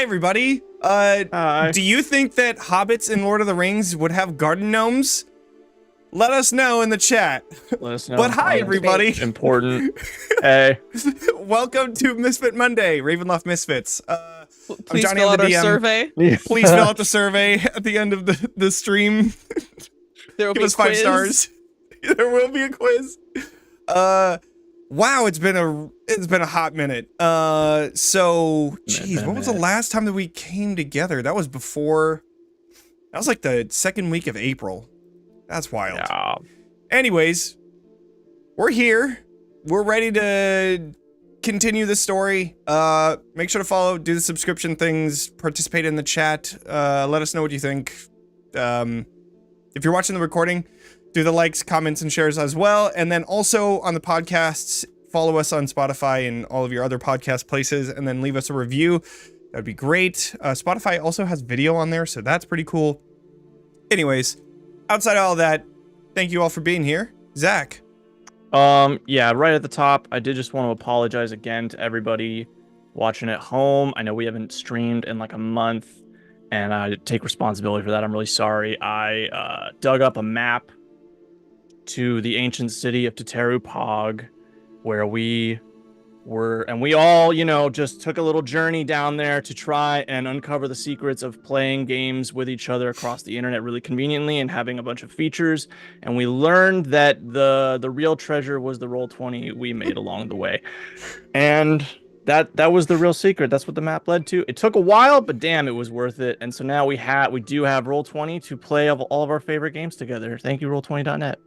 Hi, everybody. Hi. Do you think that hobbits in Lord of the Rings would have garden gnomes? Let us know in the chat. Let us know. But hi, everybody. Important. Hey. Welcome to Misfit Monday, Ravenloft Misfits. I'm Please Johnny, fill I'm out the our DM. survey. Please fill out the survey at the end of the stream. There will Give be us a 5 quiz. stars. There will be a quiz. Wow, it's been a hot minute. So, geez, what was the last time that we came together? That was like the second week of April. That's wild. Yeah. Anyways, we're here. We're ready to continue the story. Make sure to follow, do the subscription things, participate in the chat. Let us know what you think. If you're watching the recording, do the likes, comments, and shares as well. And then also on the podcasts, follow us on Spotify and all of your other podcast places, and then leave us a review. That'd be great. Spotify also has video on there, so that's pretty cool. Anyways, outside of all that, thank you all for being here. Zach. Yeah, right at the top, I did just want to apologize again to everybody watching at home. I know we haven't streamed in like a month, and I take responsibility for that. I'm really sorry. I dug up a map to the ancient city of Teteru-Pog, where we were, and we all, just took a little journey down there to try and uncover the secrets of playing games with each other across the internet really conveniently and having a bunch of features. And we learned that the real treasure was the Roll20 we made along the way. And that was the real secret. That's what the map led to. It took a while, but damn, it was worth it. And so now we do have Roll20 to play all of our favorite games together. Thank you, Roll20.net.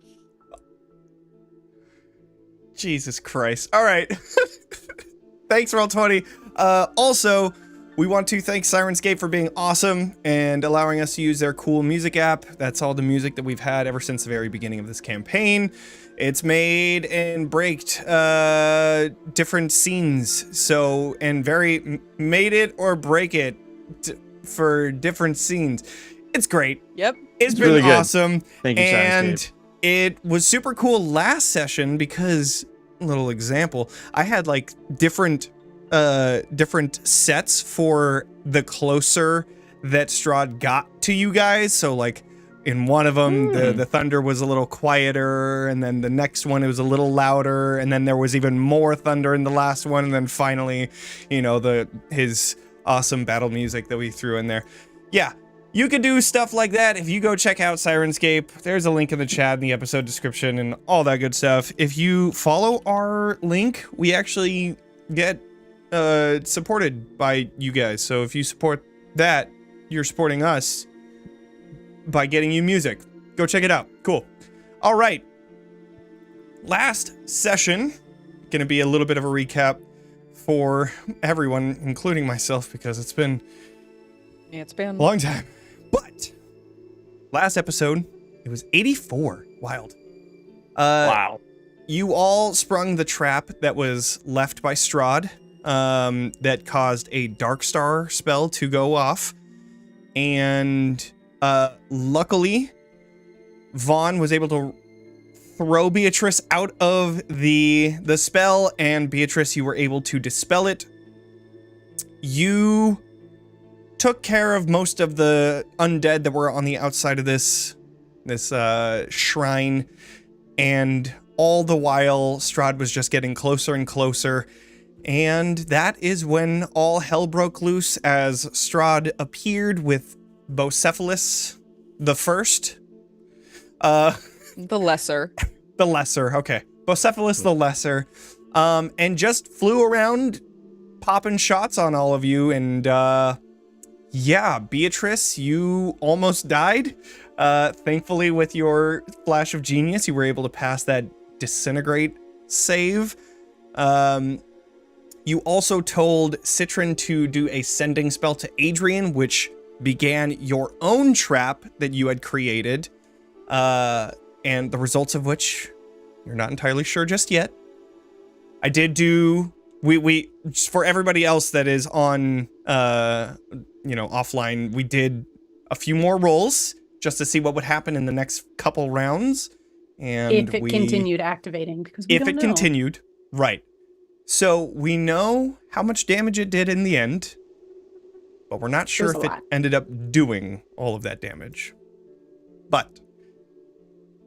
Jesus Christ. All right. Thanks, Roll20. Also, we want to thank Sirenscape for being awesome and allowing us to use their cool music app. That's all the music that we've had ever since the very beginning of this campaign. It's made and breaked different scenes. Made it or break it for different scenes. It's great. Yep. It's been really good. awesome. Thank you, Sirenscape. It was super cool last session because, little example, I had like different sets for the closer that Strahd got to you guys. So like in one of them, the thunder was a little quieter, and then the next one it was a little louder, and then there was even more thunder in the last one, and then finally, his awesome battle music that we threw in there. Yeah. You can do stuff like that if you go check out Sirenscape. There's a link in the chat in the episode description and all that good stuff. If you follow our link, we actually get supported by you guys. So if you support that, you're supporting us by getting you music. Go check it out. Cool. All right. Last session, gonna be a little bit of a recap for everyone, including myself, because it's been a long time. But last episode, it was 84. Wild. Wow. You all sprung the trap that was left by Strahd, that caused a Darkstar spell to go off. And luckily, Vaughn was able to throw Beatrice out of the spell, and Beatrice, you were able to dispel it. You took care of most of the undead that were on the outside of this shrine, and all the while Strahd was just getting closer and closer, and that is when all hell broke loose as Strahd appeared with Bocephalus the First. The lesser. The Lesser, okay. Bocephalus the Lesser, and just flew around popping shots on all of you, and yeah, Beatrice, you almost died. Thankfully, with your flash of genius, you were able to pass that disintegrate save. You also told Citron to do a sending spell to Adrian, which began your own trap that you had created, and the results of which you're not entirely sure just yet. I did do... We for everybody else that is on... offline, we did a few more rolls just to see what would happen in the next couple rounds. And if it continued activating, because we if don't it know. continued, right. So we know how much damage it did in the end. but we're not sure There's if a it lot. ended up doing all of that damage. But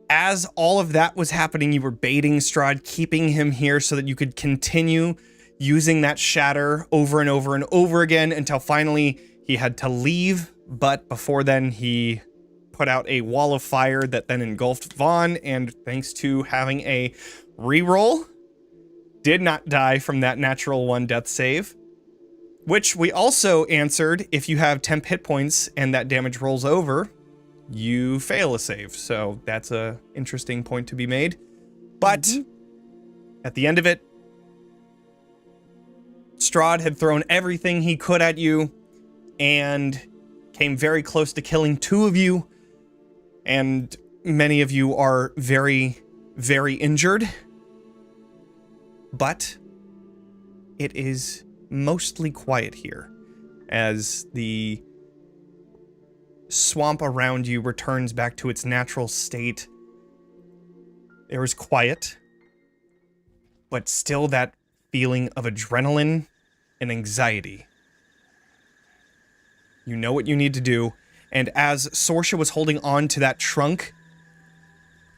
as all of that was happening, you were baiting Strahd, keeping him here so that you could continue using that shatter over and over and over again until finally he had to leave. But before then, he put out a wall of fire that then engulfed Vaughn, and thanks to having a reroll, did not die from that natural 1 death save, which we also answered. If you have temp hit points and that damage rolls over, you fail a save. So that's a interesting point to be made. But at the end of it, Strahd had thrown everything he could at you and came very close to killing 2 of you. And many of you are very, very injured. But it is mostly quiet here as the swamp around you returns back to its natural state. There is quiet, but still that feeling of adrenaline and anxiety. You know what you need to do, and as Sorsha was holding on to that trunk,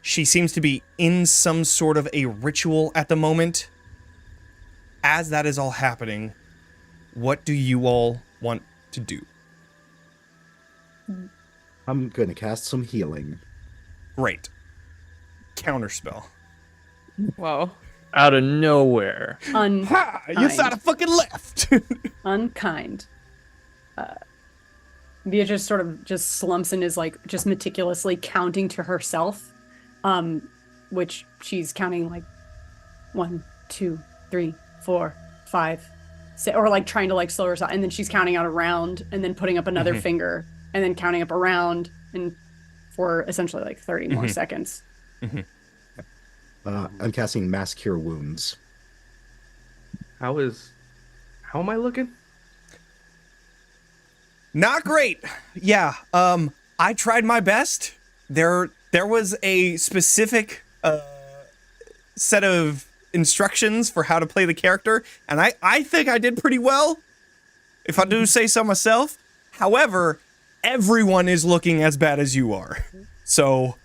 she seems to be in some sort of a ritual at the moment. As that is all happening, what do you all want to do? I'm gonna cast some healing. Great. Counterspell. Whoa. Out of nowhere. Ha! You thought I fucking left! Unkind. Beatrice sort of just slumps and is like just meticulously counting to herself, which she's counting like 1, 2, 3, 4, 5, 6, or like trying to like slow herself, and then she's counting out a round and then putting up another finger and then counting up a round and for essentially like 30 more seconds. I'm casting Mass Cure Wounds. How am I looking? Not great. Yeah, I tried my best. There was a specific set of instructions for how to play the character, and I think I did pretty well, if I do say so myself. However, everyone is looking as bad as you are. So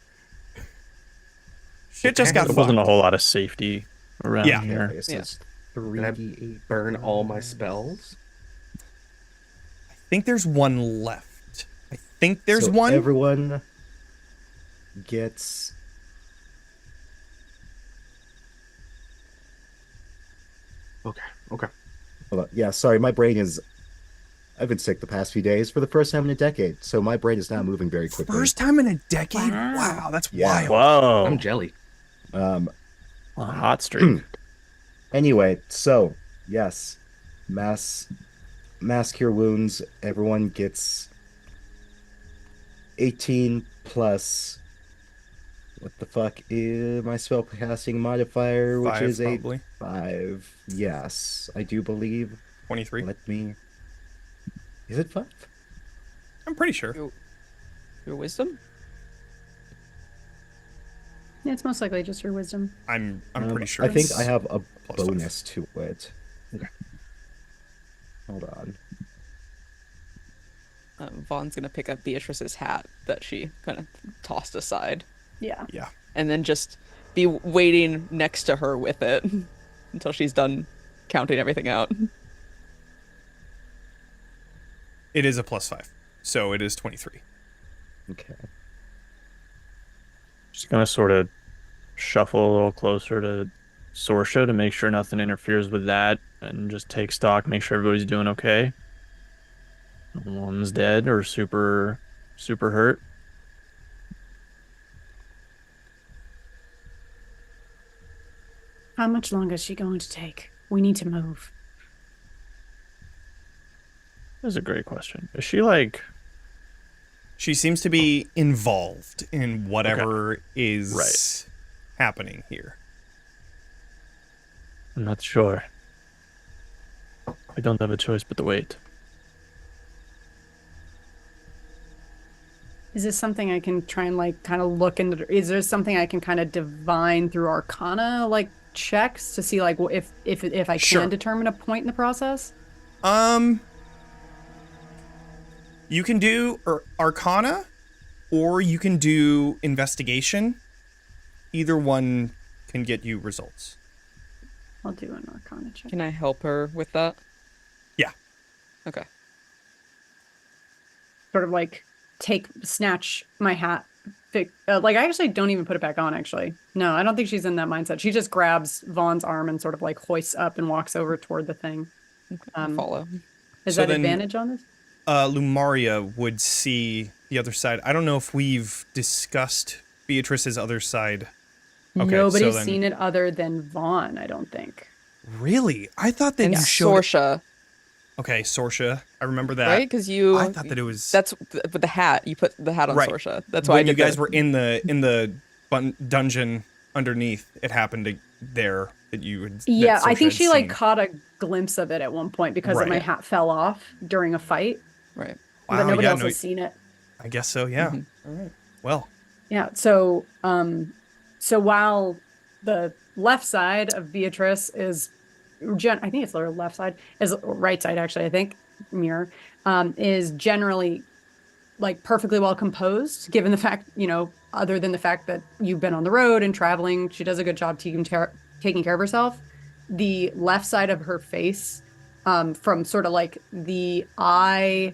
shit just got There wasn't a fucked. whole lot of safety around Yeah. here. Okay, so Yeah. it's Did I 3d8. burn all my spells? I think there's one left. I think there's So one. Everyone gets... Okay. Hold on. Yeah, sorry, my brain is... I've been sick the past few days for the first time in a decade, so my brain is now moving very quickly. First time in a decade? Wow. Wow, that's Yeah. wild. Whoa. I'm jelly. Um, A hot streak. Anyway, so, yes, mass cure wounds, everyone gets 18 plus, what the fuck is my spellcasting modifier, which 5, is probably. 5. Yes, I do believe. 23. Let me... Is it 5? I'm pretty sure. Your wisdom? Yeah, it's most likely just your wisdom. I'm pretty sure. I think it's I have a plus 5. bonus to it. Okay. Hold on. Vaughn's gonna pick up Beatrice's hat that she kind of tossed aside, Yeah. Yeah. and then just be waiting next to her with it until she's done counting everything out. It is a plus 5. So it is 23. Okay. Just gonna sort of shuffle a little closer to Sorsha to make sure nothing interferes with that, and just take stock, make sure everybody's doing okay. No one's dead or super hurt. How much longer is she going to take? We need to move. That's a great question. Is she like... She seems to be involved in whatever is happening here. I'm not sure. I don't have a choice but to wait. Is this something I can try and like kind of look into? Is there something I can kind of divine through Arcana like checks to see like if I can Sure. determine a point in the process? You can do Arcana, or you can do Investigation. Either one can get you results. I'll do an Arcana check. Can I help her with that? Yeah. Okay. Sort of like snatch my hat. Like I actually don't even put it back on. Actually, no, I don't think she's in that mindset. She just grabs Vaughn's arm and sort of like hoists up and walks over toward the thing. Follow. Is So that then- advantage on this? Lumaria would see the other side. I don't know if we've discussed Beatrice's other side. Okay, Nobody's so then- seen it other than Vaughn, I don't think. Really? I thought that And you showed. Sorsha, Okay, Sorsha. I remember that. right? Because you. I thought that it was. That's with the hat. You put the hat on Right. Sorsha. That's why I when did you guys the- were in the dungeon underneath. It happened there that you would. Yeah, that I Sorsha think had she like seen. caught a glimpse of it at one point because Right. my hat fell off during a fight, Right. but Wow, nobody yeah, else no, has seen it. I guess so. Yeah. Mhm. All right. Well. Yeah, so while the left side of Beatrice is I think it's the left side, is right side actually, I think, mirror, is generally like perfectly well composed, given the fact, other than the fact that you've been on the road and traveling, she does a good job taking care of herself. The left side of her face, from sort of like the eye,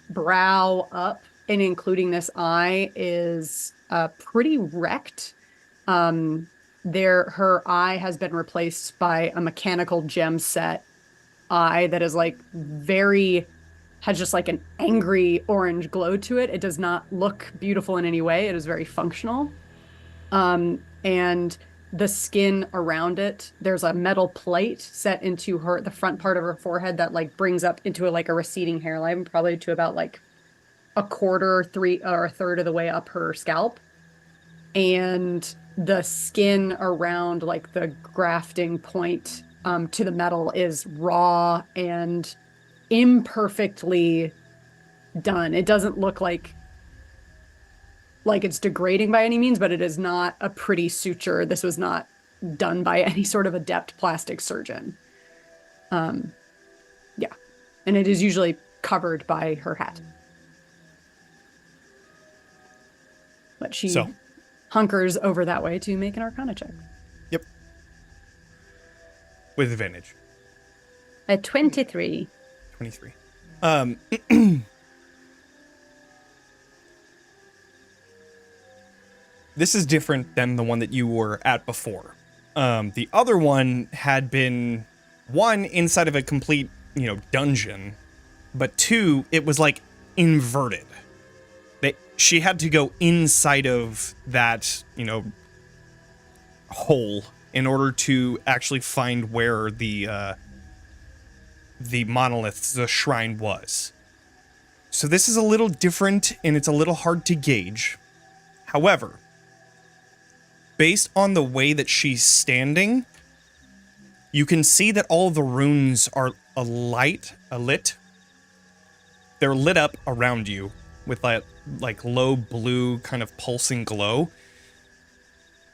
brow up, and including this eye, is pretty wrecked. Her eye has been replaced by a mechanical gem set eye that is like has just like an angry orange glow to it. It does not look beautiful in any way. It is very functional. And the skin around it, there's a metal plate set into the front part of her forehead that like brings up into a receding hairline, probably to about like a third of the way up her scalp. And the skin around like the grafting point to the metal is raw and imperfectly done. It doesn't look like it's degrading by any means, but it is not a pretty suture. This was not done by any sort of adept plastic surgeon. Yeah. And it is usually covered by her hat. But she hunkers over that way to make an Arcana check. Yep. With advantage. At 23. 23. This is different than the one that you were at before. The other one had been, one, inside of a complete, dungeon, but two, it was like inverted. She had to go inside of that, hole in order to actually find where the monolith, the shrine was. So this is a little different and it's a little hard to gauge. However, based on the way that she's standing, you can see that all the runes are lit. They're lit up around you with that like low blue kind of pulsing glow.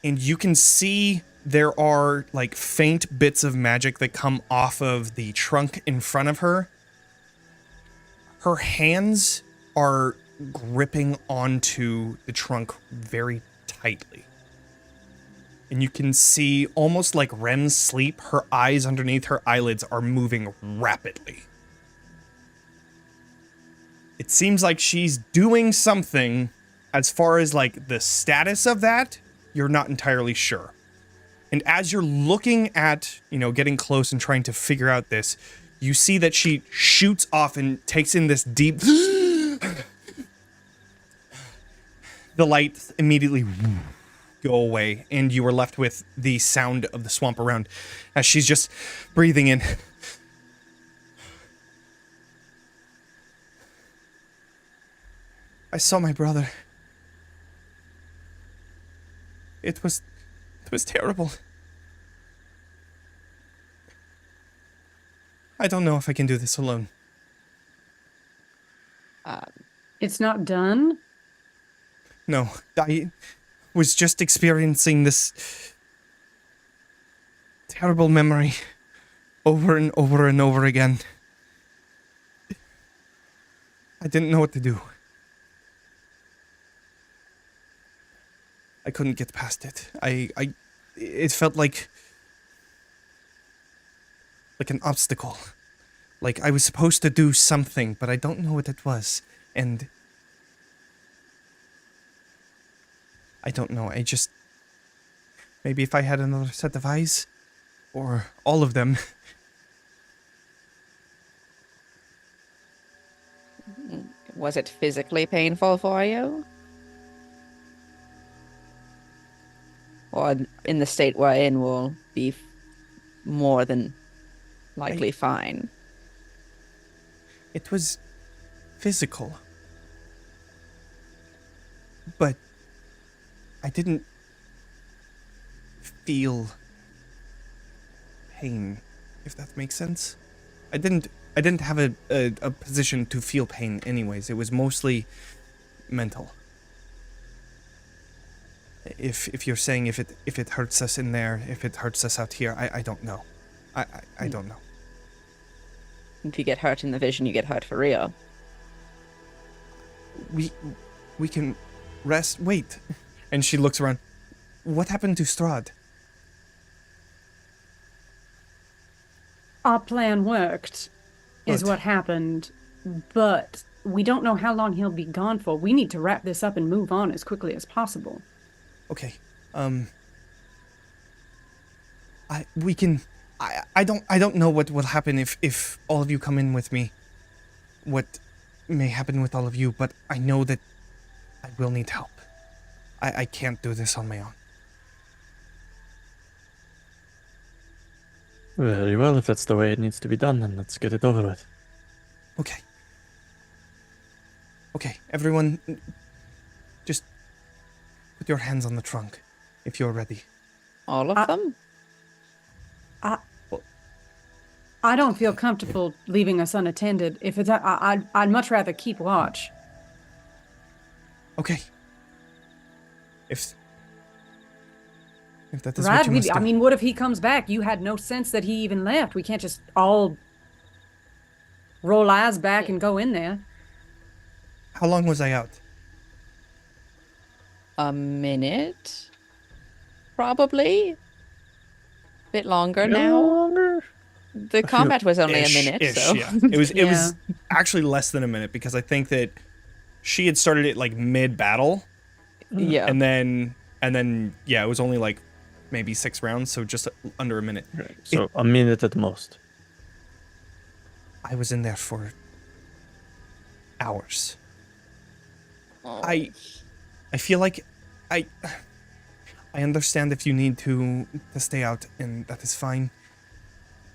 And you can see there are like faint bits of magic that come off of the trunk in front of her. Her hands are gripping onto the trunk very tightly. And you can see, almost like REM sleep, her eyes underneath her eyelids are moving rapidly. It seems like she's doing something. As far as like the status of that, you're not entirely sure. And as you're looking at, getting close and trying to figure out this, you see that she shoots off and takes in this deep... The lights immediately go away, and you are left with the sound of the swamp around as she's just breathing in. I saw my brother. It was terrible. I don't know if I can do this alone. It's not done. No, I was just experiencing this terrible memory over and over and over again. I didn't know what to do. I couldn't get past it. It felt like an obstacle. Like I was supposed to do something, but I don't know what it was. And I don't know. Maybe if I had another set of eyes, or all of them. Was it physically painful for you? Or in the state we're in will be more than likely fine? It was physical. But I didn't feel pain, if that makes sense. I didn't have a position to feel pain anyways. It was mostly mental. If you're saying if it hurts us in there, if it hurts us out here, I don't know. I don't know. If you get hurt in the vision, you get hurt for real. We can rest. Wait. And she looks around. What happened to Strahd? Our plan worked, is what happened, but we don't know how long he'll be gone for. We need to wrap this up and move on as quickly as possible. Okay. I don't know what will happen if all of you come in with me. What may happen with all of you, but I know that I will need help. I can't do this on my own. Very well, if that's the way it needs to be done, then let's get it over with. Okay. Okay, everyone, just put your hands on the trunk, if you're ready. All of them? I don't feel comfortable leaving us unattended. If it's, I'd much rather keep watch. Okay. If that is Right? what you must do. I mean, what if he comes back? You had no sense that he even left. We can't just all roll eyes back and go in there. How long was I out? A minute? Probably? Bit longer now? Longer? The combat was only a minute, so... Yeah. It was actually less than a minute because I think that she had started it like mid-battle. Yeah. And then yeah, it was only like maybe 6 rounds, so just under a minute. Right. So a minute at most. I was in there for hours. Oh. I feel like I understand if you need to stay out, and that is fine.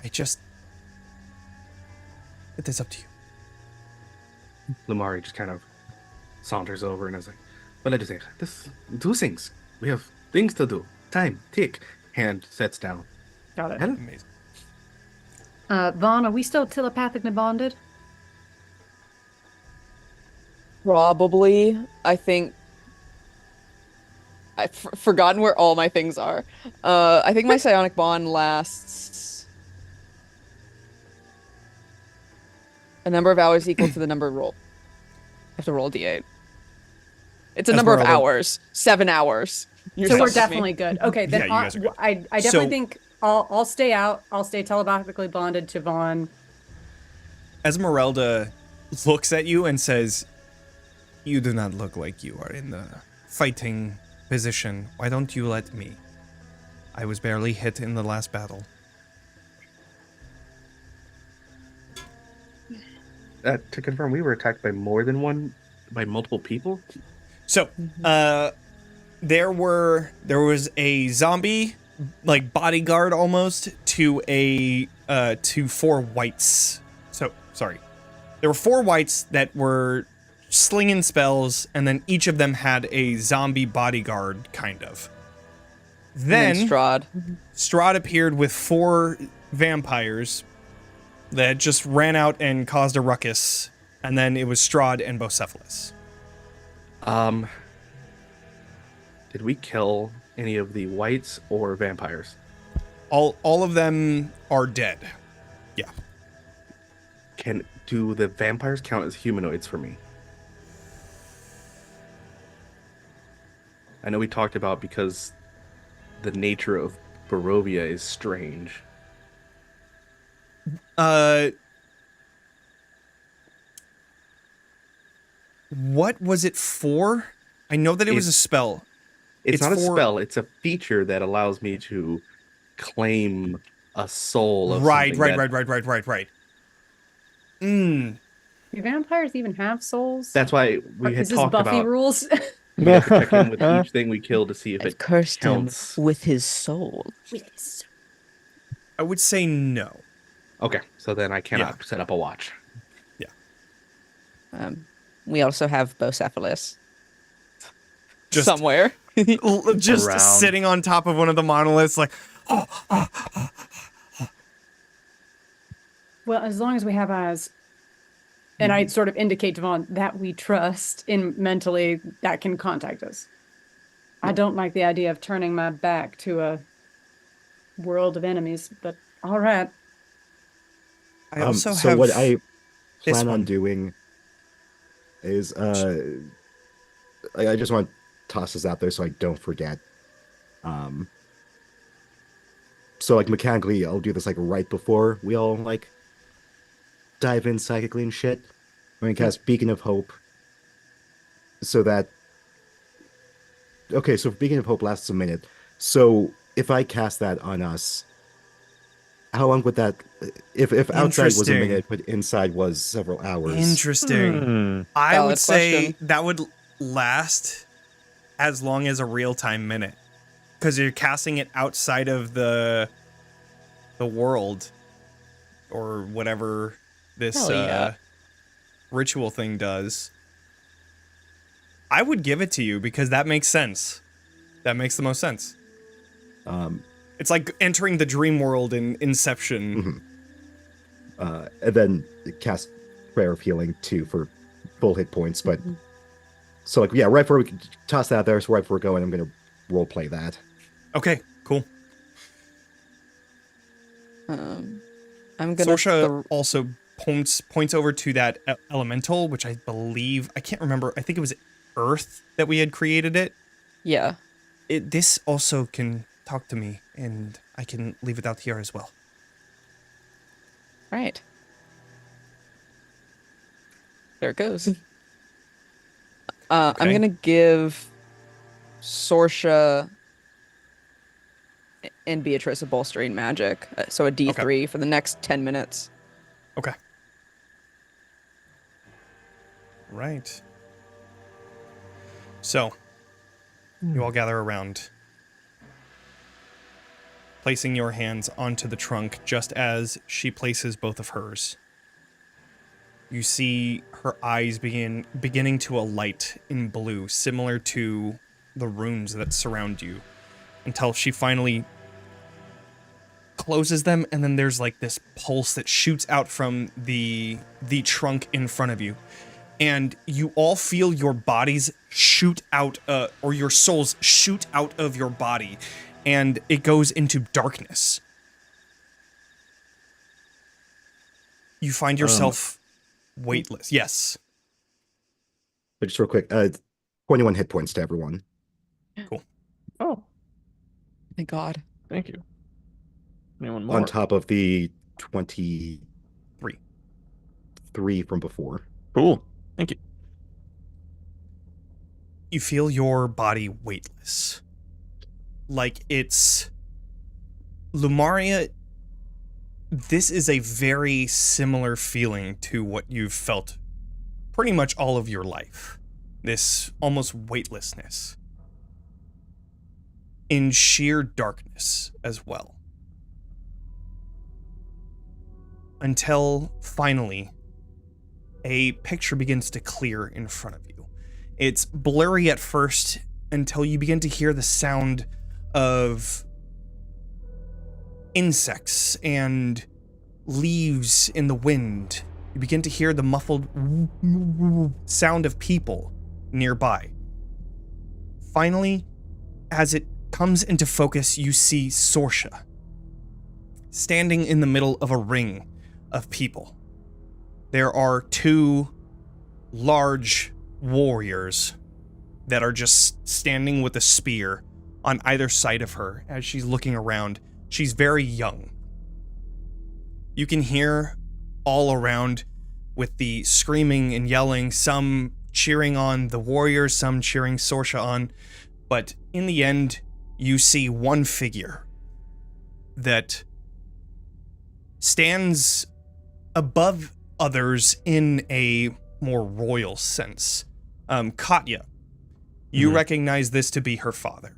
It is up to you. Lumari just kind of saunters over and is like, "But let us say, do things. We have things to do. Time, tick." Hand sets down. Got it. Hell, Amazing. Vaughn, are we still telepathically bonded? Probably. I think... I've forgotten where all my things are. I think my psionic bond lasts... a number of hours equal to the number of roll. I have to roll a d8. It's a number of hours. 7 hours. You're So stuck we're with me. definitely good. Okay, then Yeah, you guys are good. I definitely So- think I'll stay out. I'll stay telepathically bonded to Vaughn. Esmeralda looks at you and says, "You do not look like you are in the fighting position. Why don't you let me? I was barely hit in the last battle." to confirm, we were attacked by by multiple people. So, there was a zombie, like bodyguard almost, to 4 whites. So, sorry. There were 4 whites that were slinging spells, and then each of them had a zombie bodyguard, kind of. Then Strahd. Strahd appeared with 4 vampires that just ran out and caused a ruckus, and then it was Strahd and Bocephalus. Did we kill any of the whites or vampires? All of them are dead. Yeah. do the vampires count as humanoids for me? I know we talked about because the nature of Barovia is strange. What was it for? I know that it was a spell. It's not a for- spell. It's a feature that allows me to claim a soul of Right. something that- Right. Mm. Do vampires even have souls? That's why we had Is this talked Buffy about. rules? We have to check in with each thing we kill to see if I've it cursed counts. him with his soul. I would say no. Okay, so then I cannot set up a watch. We also have Bocephalus Just- somewhere. Just Around. sitting on top of one of the monoliths, like, Well, as long as we have eyes, and I sort of indicate to Vaughn that we trust in mentally that can contact us. I don't like the idea of turning my back to a world of enemies, but all right. I also so have what I this plan one. on doing is I just want to toss this out there so I don't forget. So like mechanically I'll do this like right before we all like dive in psychically and shit. I'm gonna cast Beacon of Hope so that okay, so Beacon of Hope lasts a minute. So if I cast that on us, how long would that if outside was a Interesting. minute but inside was several hours? Interesting. I Valid would say question. that would last as long as a real-time minute, because you're casting it outside of the world or whatever this Hell yeah. ritual thing does. I would give it to you because that makes sense. That makes the most sense. It's like entering the dream world in Inception. And then cast Prayer of Healing too for full hit points. But so like right before we toss that out there, so right before we're going, I'm gonna role play that. Okay, cool. I'm gonna. Sorsha also points over to that elemental, which I believe, I can't remember, I think it was Earth that we had created it. Yeah. This also can talk to me, and I can leave it out here as well. Right. There it goes. I'm Okay. gonna give Sorsha and Beatrice a bolstering magic, so a D3 for the next 10 minutes. Okay. Right. So, you all gather around, placing your hands onto the trunk just as she places both of hers. You see her eyes beginning to alight in blue, similar to the runes that surround you, until she finally closes them, and then there's like this pulse that shoots out from the trunk in front of you. And you all feel your bodies shoot out, or your souls shoot out of your body, and it goes into darkness. You find yourself weightless. Yes. But just real quick, 21 hit points to everyone. Oh, Thank God. thank you. Anyone more? On top of the 23 from before. Cool. Thank you. You feel your body weightless. Like it's... Lumaria, this is a very similar feeling to what you've felt pretty much all of your life. This almost weightlessness. In sheer darkness as well. Until finally, a picture begins to clear in front of you. It's blurry at first until you begin to hear the sound of insects and leaves in the wind. You begin to hear the muffled sound of people nearby. Finally, as it comes into focus, you see Sorsha standing in the middle of a ring of people. there are two large warriors that are just standing with a spear on either side of her as she's looking around. She's very young. You can hear all around with the screaming and yelling, some cheering on the warriors, some cheering Sorsha on. But in the end, you see one figure that stands above others in a more royal sense. Katya, you recognize this to be her father,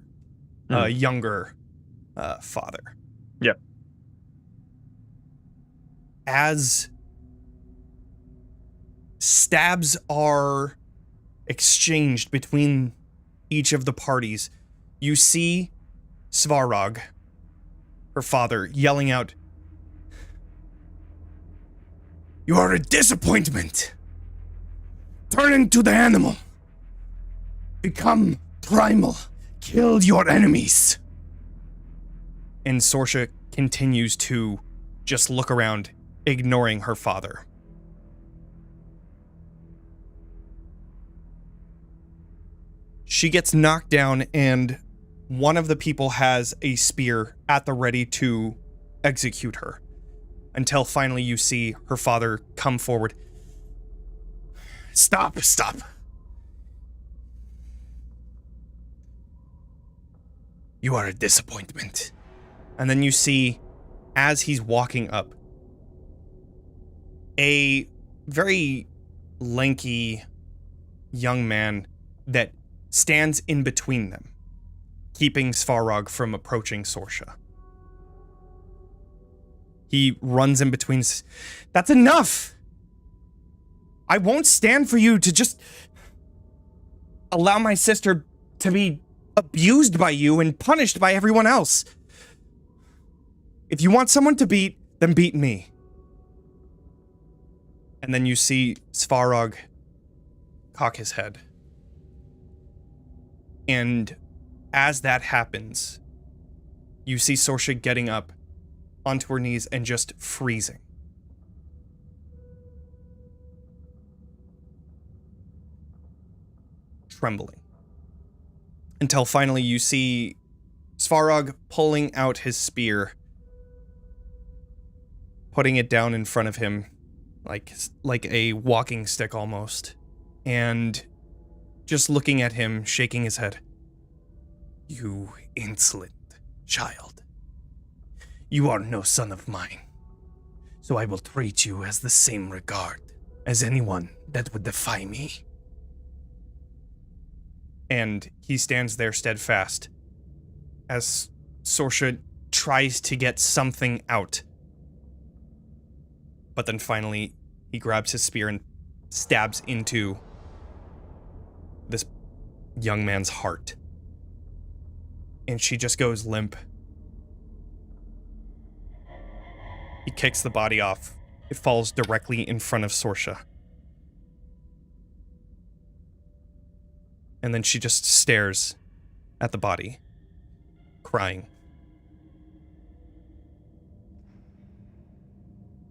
younger father. Yep. As stabs are exchanged between each of the parties, you see Svarog, her father, yelling out, "You are a disappointment! Turn into the animal! Become primal! Kill your enemies!" And Sorsha continues to just look around, ignoring her father. She gets knocked down, and one of the people has a spear at the ready to execute her, until finally you see her father come forward. Stop. You are a disappointment. And then you see, as he's walking up, a very lanky young man that stands in between them, keeping Svarog from approaching Sorsha. He runs in between. That's enough! I won't stand for you to just allow my sister to be abused by you and punished by everyone else. If you want someone to beat, then beat me. And then you see Svarog cock his head. And as that happens, you see Sorsha getting up onto her knees and just freezing. Trembling. Until finally you see Svarog pulling out his spear, putting it down in front of him like a walking stick almost, and just looking at him, shaking his head. You insolent child. You are no son of mine, so I will treat you as the same regard as anyone that would defy me. And he stands there steadfast as Sorsha tries to get something out. But then finally, he grabs his spear and stabs into this young man's heart. And she just goes limp. He kicks the body off. It falls directly in front of Sorsha. And then she just stares at the body, crying.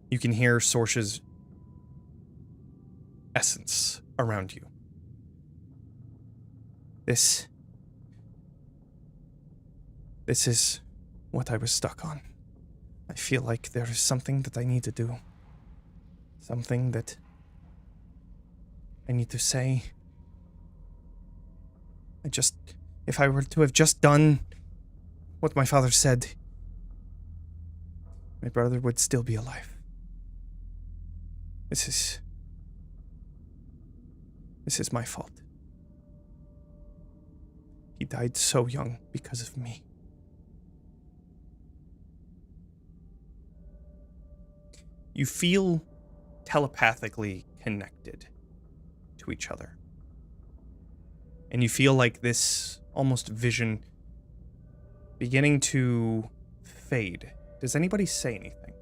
You can hear Sorsha's essence around you. This is what I was stuck on. I feel like there is something that I need to do. Something that I need to say. If I were to have just done what my father said, my brother would still be alive. This is my fault. He died so young because of me. You feel telepathically connected to each other. And you feel like this almost vision beginning to fade. Does anybody say anything?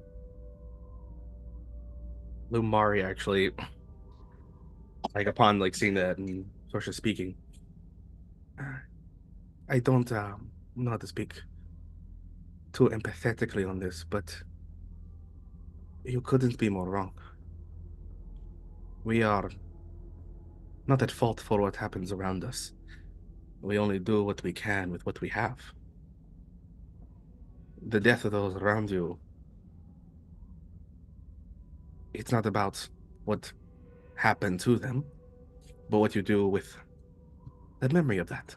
Lumari actually, upon seeing that and Sorsha speaking, I don't know how to speak too empathetically on this, but you couldn't be more wrong. We are not at fault for what happens around us. We only do what we can with what we have. The death of those around you, it's not about what happened to them, but what you do with the memory of that.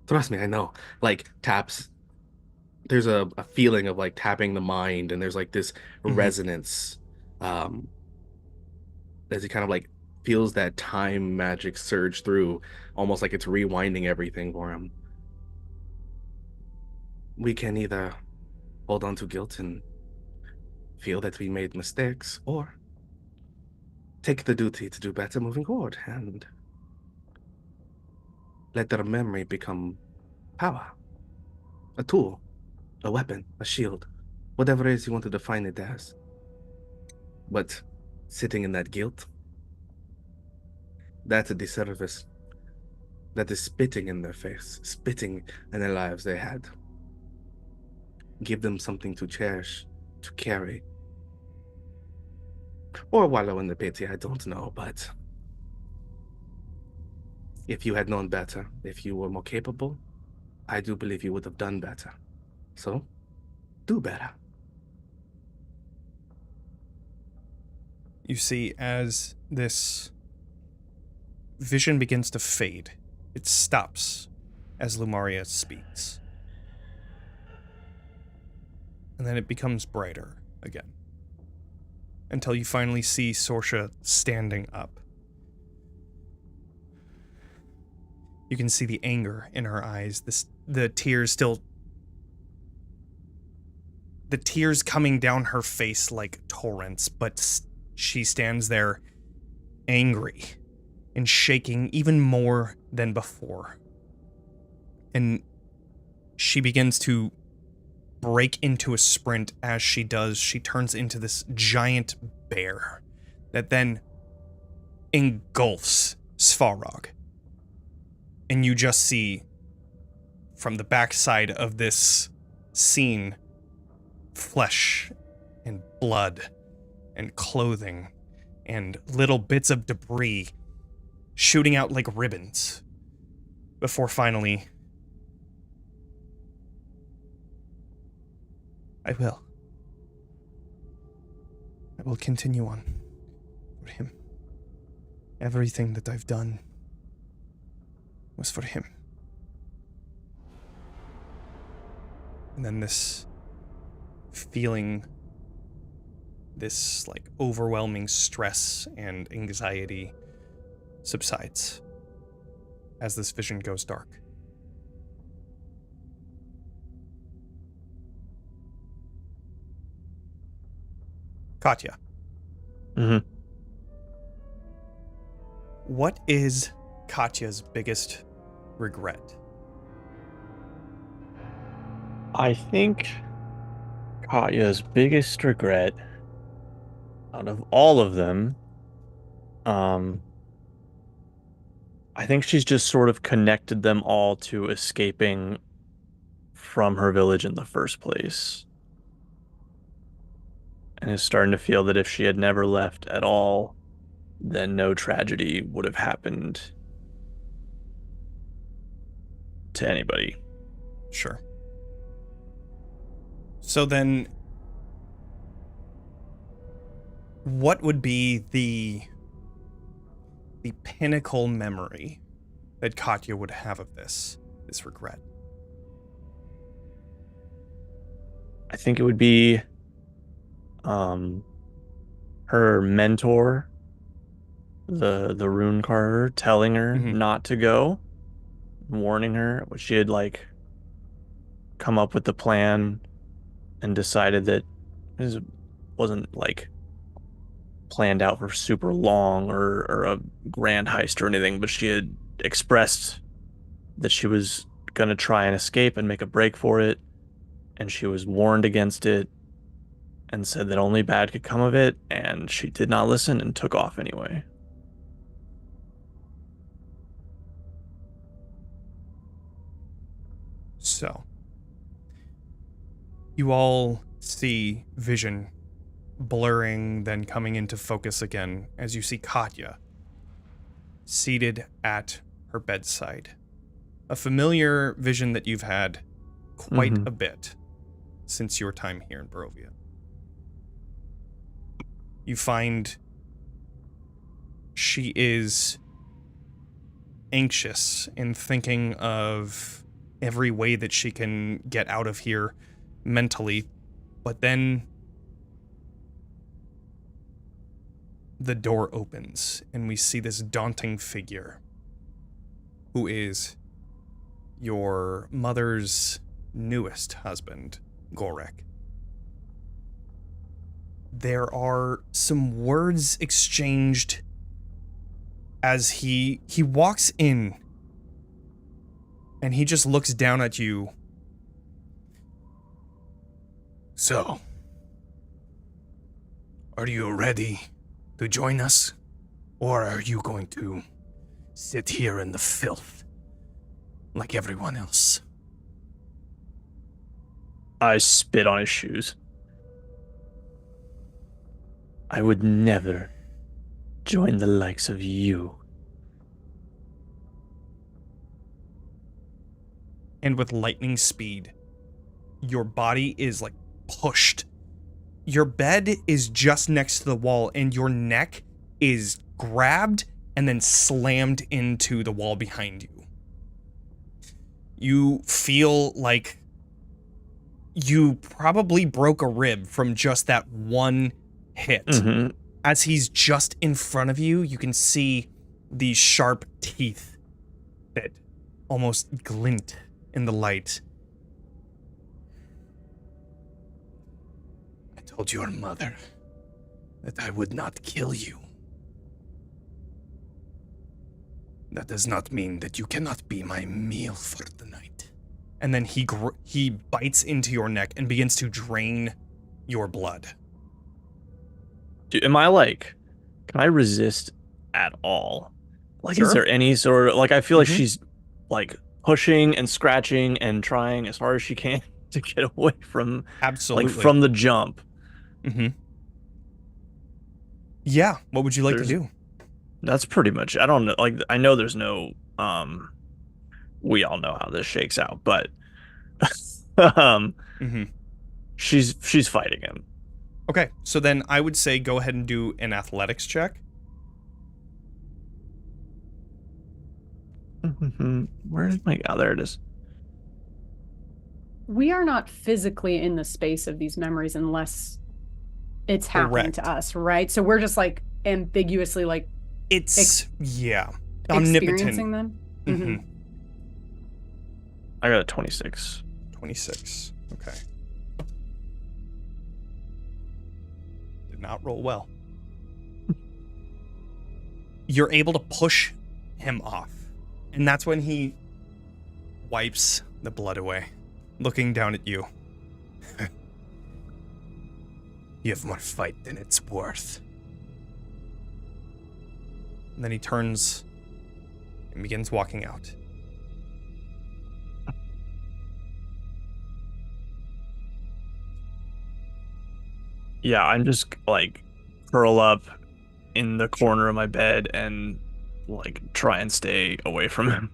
Trust me, I know. Like, taps, there's a feeling of like tapping the mind, and there's like this resonance um, as he kind of like feels that time magic surge through, almost like it's rewinding everything for him. We can either hold on to guilt and feel that we made mistakes, or take the duty to do better moving forward and let their memory become power, a tool, a weapon, a shield, whatever it is you want to define it as. But sitting in that guilt, that's a disservice. That is spitting in their face, spitting in the lives they had. Give them something to cherish, to carry. Or wallow in the pity, I don't know, but if you had known better, if you were more capable, I do believe you would have done better. So, do better. You see, as this vision begins to fade, it stops as Lumaria speaks. And then it becomes brighter again. Until you finally see Sorsha standing up. You can see the anger in her eyes, the tears coming down her face like torrents, but she stands there angry and shaking even more than before. And she begins to break into a sprint. As she does, she turns into this giant bear that then engulfs Svarog. And you just see, from the backside of this scene, flesh and blood and clothing and little bits of debris shooting out like ribbons before finally, I will continue on for him. Everything that I've done was for him. And then this feeling, this like overwhelming stress and anxiety subsides as this vision goes dark. Katya. Mm-hmm. What is Katya's biggest regret? I think Katya's biggest regret out of all of them, I think she's just sort of connected them all to escaping from her village in the first place. And is starting to feel that if she had never left at all, then no tragedy would have happened to anybody. Sure. So then, what would be the pinnacle memory that Katya would have of this regret? I think it would be her mentor, the rune carver, telling her not to go, warning her. She had like come up with the plan and decided that this wasn't like planned out for super long or a grand heist or anything, but she had expressed that she was gonna try and escape and make a break for it, and she was warned against it and said that only bad could come of it, and she did not listen and took off anyway. So, you all see Vision blurring, then coming into focus again as you see Katya seated at her bedside. A familiar vision that you've had quite a bit since your time here in Barovia. You find she is anxious in thinking of every way that she can get out of here mentally, but then the door opens and we see this daunting figure who is your mother's newest husband, Gorek. There are some words exchanged as he walks in and he just looks down at you. So, are you ready to join us? Or are you going to sit here in the filth like everyone else? I spit on his shoes. I would never join the likes of you. And with lightning speed, your body is like pushed. Your bed is just next to the wall and your neck is grabbed and then slammed into the wall behind you. You feel like you probably broke a rib from just that one hit. As he's just in front of you, you can see these sharp teeth that almost glint in the light. I told your mother that I would not kill you. That does not mean that you cannot be my meal for the night. And then he bites into your neck and begins to drain your blood. Dude, am I like, can I resist at all? Like, Sure. Is there any sort of, like, I feel like she's like pushing and scratching and trying as hard as she can to get away from, Absolutely. like, from the jump. Yeah, what would you like to do? That's pretty much, I don't know, like, I know there's no, we all know how this shakes out, but, she's fighting him. Okay, so then I would say go ahead and do an athletics check. Where is my, oh, there it is. We are not physically in the space of these memories unless it's happening to us, right? So we're just like ambiguously like It's, yeah, experiencing omnipotent. them. I got a 26. 26, okay. Did not roll well. You're able to push him off. And that's when he wipes the blood away, looking down at you. You have more fight than it's worth. And then he turns and begins walking out. Yeah, I'm just like curl up in the corner of my bed and like try and stay away from him.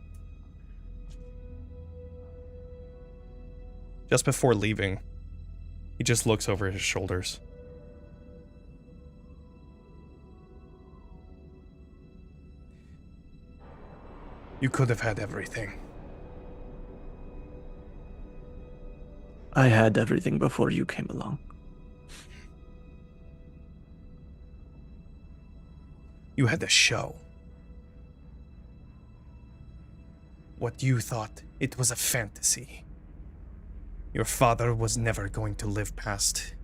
Just before leaving, he just looks over his shoulders. You could have had everything. I had everything before you came along. You had a show. What you thought, it was a fantasy. Your father was never going to live past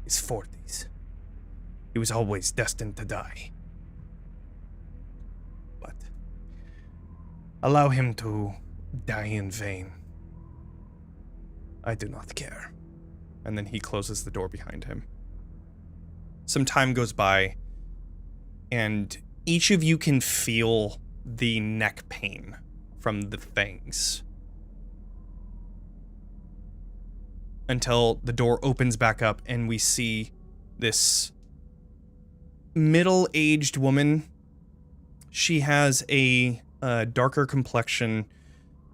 his 40s. He was always destined to die. But allow him to die in vain. I do not care. And then he closes the door behind him. Some time goes by, and each of you can feel the neck pain from the fangs. Until the door opens back up and we see this middle-aged woman. She has a darker complexion,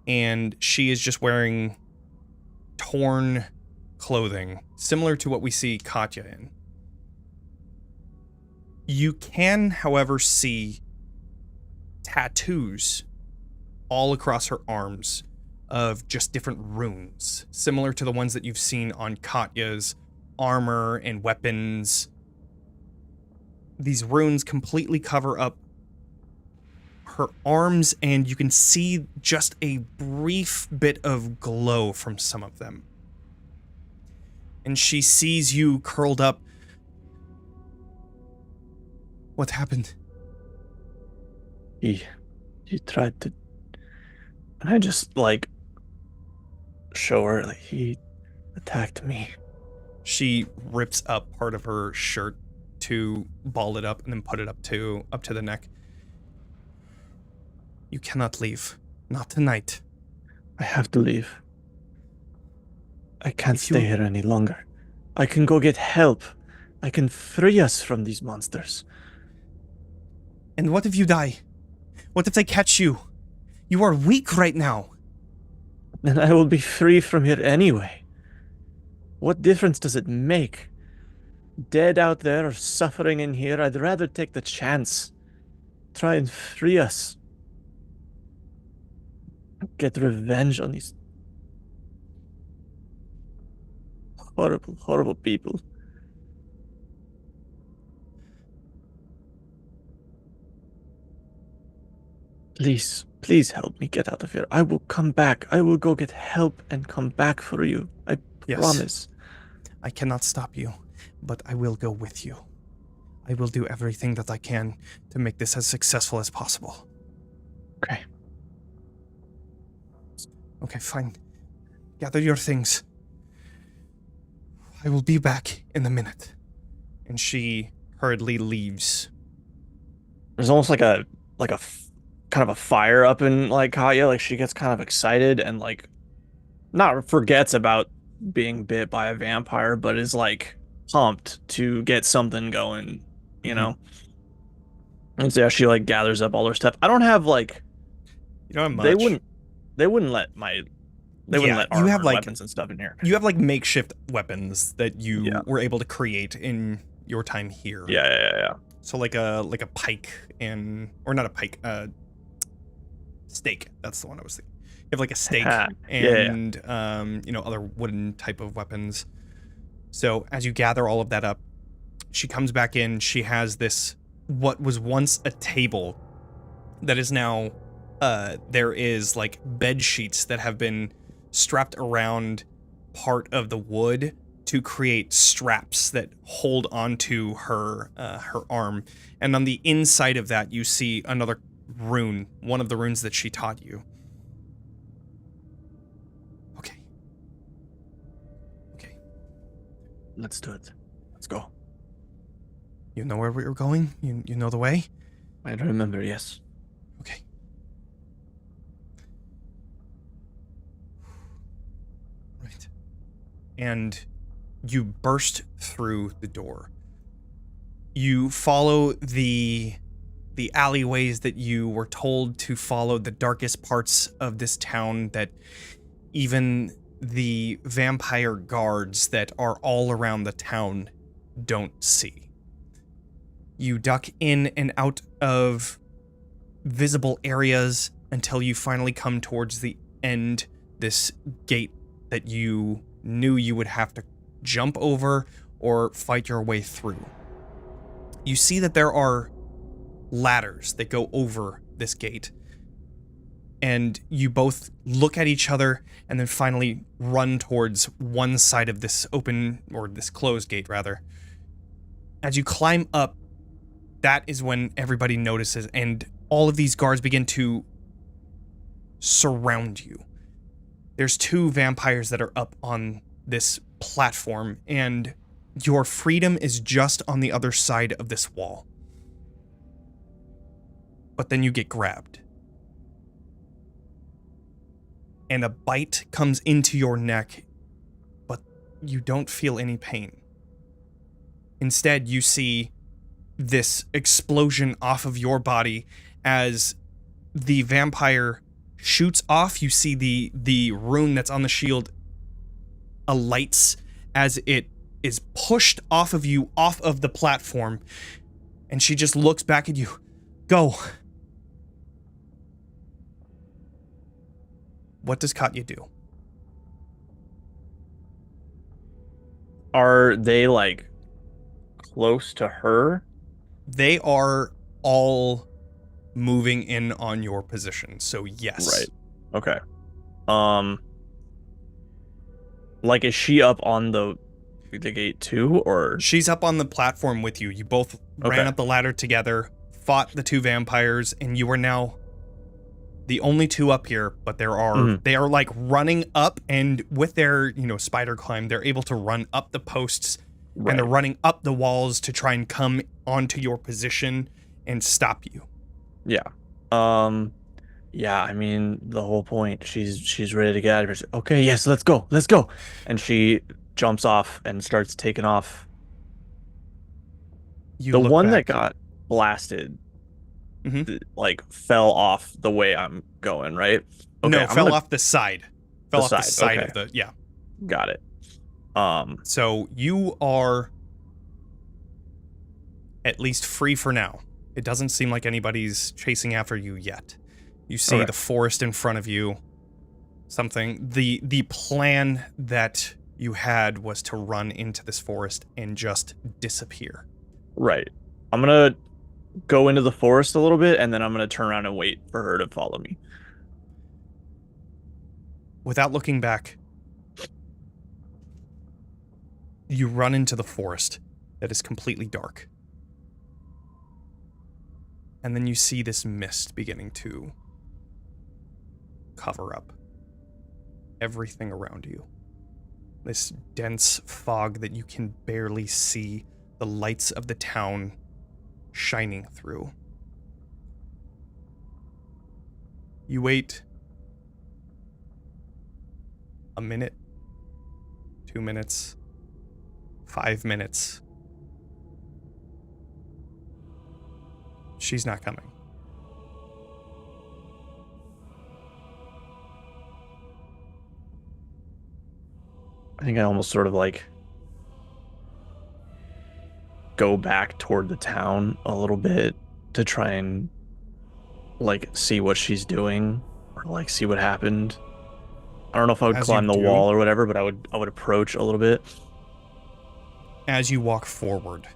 and she is just wearing torn clothing, similar to what we see Katya in. You can, however, see tattoos all across her arms of just different runes, similar to the ones that you've seen on Katya's armor and weapons. These runes completely cover up her arms, and you can see just a brief bit of glow from some of them. And she sees you curled up. What happened? He tried to, and I just like show her like he attacked me. She rips up part of her shirt to ball it up and then put it up to the neck. You cannot leave. Not tonight. I have to leave. I can't If stay you- here any longer. I can go get help. I can free us from these monsters. And what if you die? What if they catch you? You are weak right now. And I will be free from here anyway. What difference does it make? Dead out there or suffering in here, I'd rather take the chance. Try and free us. Get revenge on these horrible, horrible people. Please, please help me get out of here. I will come back. I will go get help and come back for you. I Yes. promise. I cannot stop you, but I will go with you. I will do everything that I can to make this as successful as possible. Okay. Okay, fine. Gather your things. I will be back in a minute. And she hurriedly leaves. There's almost like a kind of a fire up in like Katya. Like she gets kind of excited and like not forgets about being bit by a vampire, but is like pumped to get something going, you know? And so yeah, she like gathers up all her stuff. I don't have like You don't have much. they wouldn't let you armor have, and like- weapons and stuff in here. You have like makeshift weapons that you Yeah. were able to create in your time here. Yeah. So like a pike or not a pike, stake. That's the one I was thinking. You have like a stake Yeah. and other wooden type of weapons. So as you gather all of that up, she comes back in. She has this what was once a table that is now there is like bed sheets that have been strapped around part of the wood to create straps that hold onto her arm. And on the inside of that, you see another rune, one of the runes that she taught you. Okay. Let's do it. Let's go. You know where we were going? You know the way? I remember, yes. Okay. Right. And you burst through the door. You follow the alleyways that you were told to follow, the darkest parts of this town that even the vampire guards that are all around the town don't see. You duck in and out of visible areas until you finally come towards the end, this gate that you knew you would have to jump over or fight your way through. You see that there are ladders that go over this gate, and you both look at each other and then finally run towards one side of this open, or this closed gate rather. As you climb up, that is when everybody notices, and all of these guards begin to surround you. There's two vampires that are up on this platform, and your freedom is just on the other side of this wall. But then you get grabbed. And a bite comes into your neck, but you don't feel any pain. Instead, you see this explosion off of your body as the vampire shoots off. You see the rune that's on the shield alights as it is pushed off of you, off of the platform, and she just looks back at you. Go. What does Katya do? Are they like close to her? They are all moving in on your position, so yes. Right. Okay. Like, is she up on the gate too, or? She's up on the platform with you. You both ran up the ladder together, fought the two vampires, and you are now the only two up here, but they are like running up, and with their, spider climb, they're able to run up the posts, and they're running up the walls to try and come onto your position and stop you. Yeah. Yeah, I mean, the whole point, she's ready to get out of here. Okay, yes, let's go. And she jumps off and starts taking off. The one that got blasted, like, fell off the way I'm going, right? Okay, no, fell off the side. Fell off the side of the, yeah. Got it. So you are at least free for now. It doesn't seem like anybody's chasing after you yet. You see the forest in front of you. The plan that you had was to run into this forest and just disappear. Right. I'm gonna go into the forest a little bit, and then I'm gonna turn around and wait for her to follow me. Without looking back, you run into the forest that is completely dark. And then you see this mist beginning to cover up everything around you. This dense fog that you can barely see the lights of the town shining through. You wait a minute, 2 minutes, 5 minutes. She's not coming. I think I almost sort of like go back toward the town a little bit to try and like see what she's doing or like see what happened. I don't know if I would climb the wall or whatever, but I would approach a little bit. As you walk forward,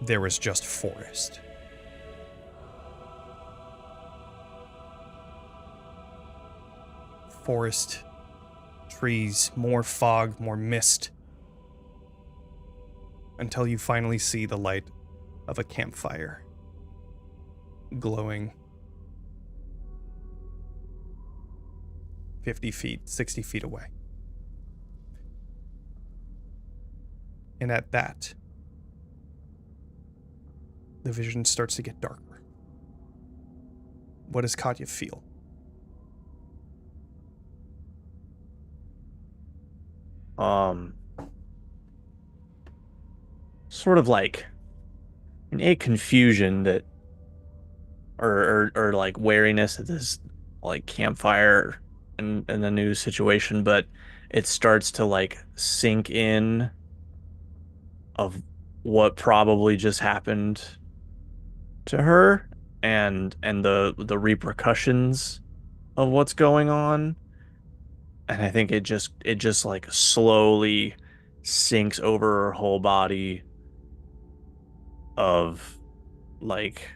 there is just forest. Forest, trees, more fog, more mist, until you finally see the light of a campfire glowing 50 feet, 60 feet away. And at that, the vision starts to get darker. What does Katya feel? Sort of like a confusion that, or like wariness at this like campfire and the new situation, but it starts to like sink in of what probably just happened to her and the repercussions of what's going on. And I think it just like slowly sinks over her whole body of like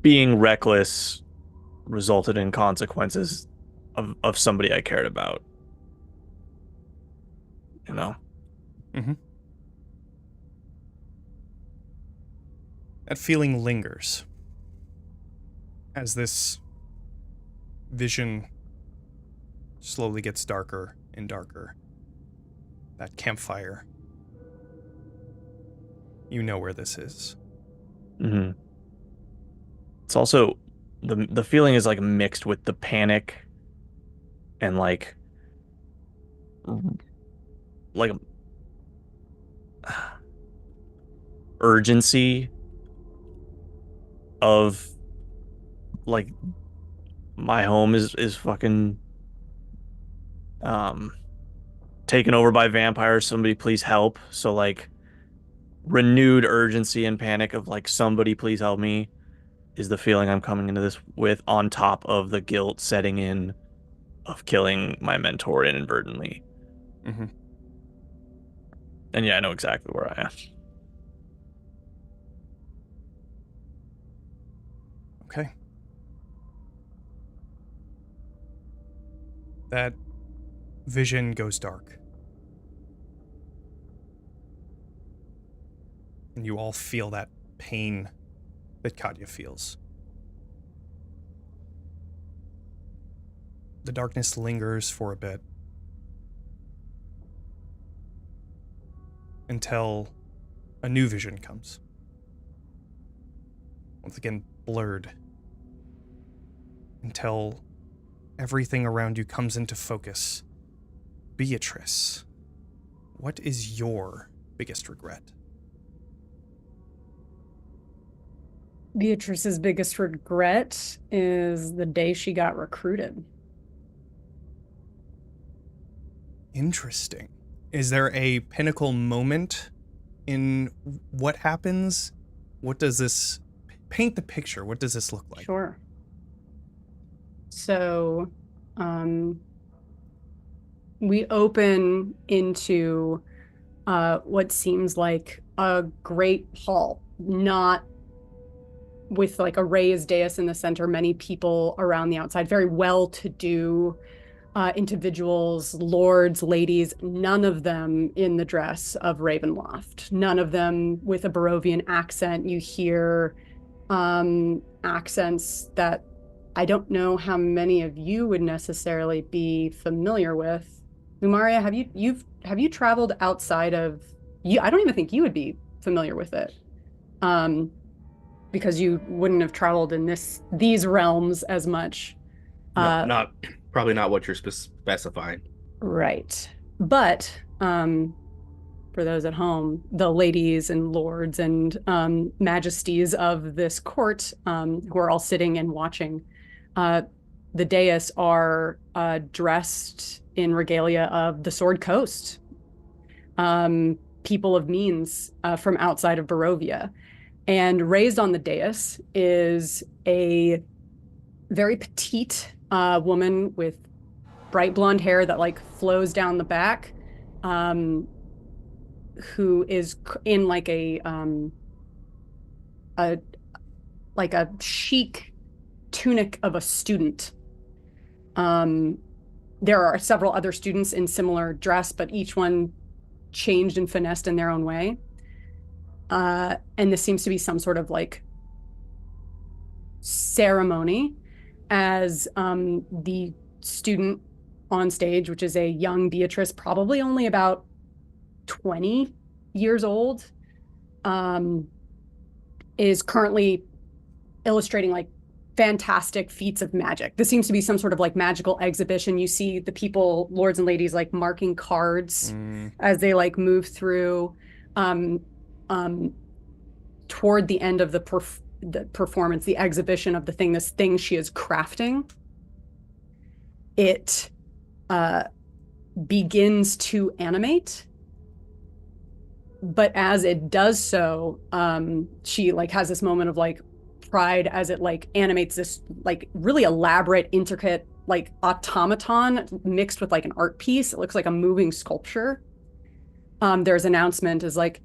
being reckless resulted in consequences of somebody I cared about. You know? Mm-hmm. That feeling lingers as this vision slowly gets darker and darker. That campfire. You know where this is. Mm-hmm. It's also the feeling is like mixed with the panic and like urgency of like my home is fucking taken over by vampires. Somebody please help. So like renewed urgency and panic of like somebody please help me is the feeling I'm coming into this with, on top of the guilt setting in of killing my mentor inadvertently. Mm-hmm. And yeah, I know exactly where I am. Okay. That vision goes dark. And you all feel that pain that Katya feels. The darkness lingers for a bit until a new vision comes. Once again, blurred. Until everything around you comes into focus. Beatrice, what is your biggest regret? Beatrice's biggest regret is the day she got recruited. Interesting. Is there a pinnacle moment in what happens? What does this paint the picture? What does this look like? Sure. So, we open into what seems like a great hall, not with like a raised dais in the center, many people around the outside, very well-to-do individuals, lords, ladies, none of them in the dress of Ravenloft, none of them with a Barovian accent. You hear accents that I don't know how many of you would necessarily be familiar with. Umaria, have you traveled outside of you? I don't even think you would be familiar with it. Because you wouldn't have traveled in these realms as much. No, probably not what you're specifying. Right. But for those at home, the ladies and lords and majesties of this court, who are all sitting and watching, the dais are dressed in regalia of the Sword Coast, people of means from outside of Barovia. And raised on the dais is a very petite woman with bright blonde hair that like flows down the back, who is in like a chic tunic of a student. There are several other students in similar dress, but each one changed and finessed in their own way. And this seems to be some sort of like ceremony as the student on stage, which is a young Beatrice, probably only about 20 years old, is currently illustrating like fantastic feats of magic. This seems to be some sort of like magical exhibition. You see the people, lords and ladies, like marking cards as they like move through. Toward the end of the performance, the exhibition of this thing she is crafting, it begins to animate. But as it does so, she like has this moment of like pride as it like animates this like really elaborate, intricate like automaton mixed with like an art piece. It looks like a moving sculpture. There's announcement is like,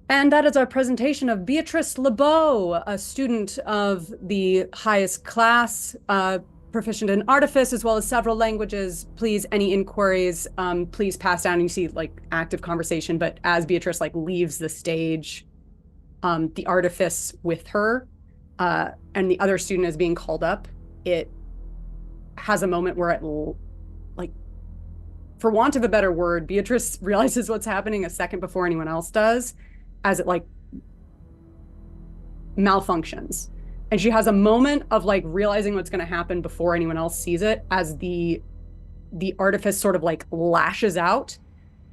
and that is our presentation of Beatrice LeBeau, a student of the highest class, proficient in artifice as well as several languages. Please, any inquiries, please pass down. And you see like active conversation, but as Beatrice like leaves the stage, the artifice with her, and the other student is being called up, it has a moment where it like, for want of a better word, Beatrice realizes what's happening a second before anyone else does, as it like malfunctions. And she has a moment of like realizing what's going to happen before anyone else sees it, as the artifice sort of like lashes out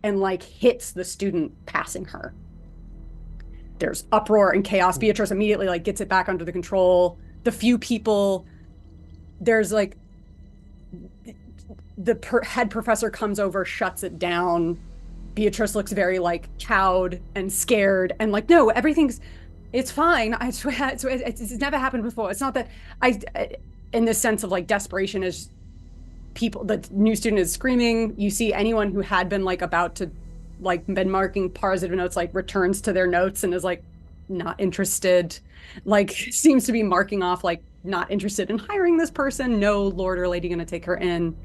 and like hits the student passing her. There's uproar and chaos. Beatrice immediately like gets it back under the control. The few people, there's like the head professor comes over, shuts it down. Beatrice looks very like cowed and scared and like, no, it's fine. I swear, it's never happened before. It's not that in this sense of like desperation, is people, the new student is screaming. You see anyone who had been like about to like been marking positive notes, like returns to their notes and is like not interested, like seems to be marking off like not interested in hiring this person. No lord or lady gonna take her in.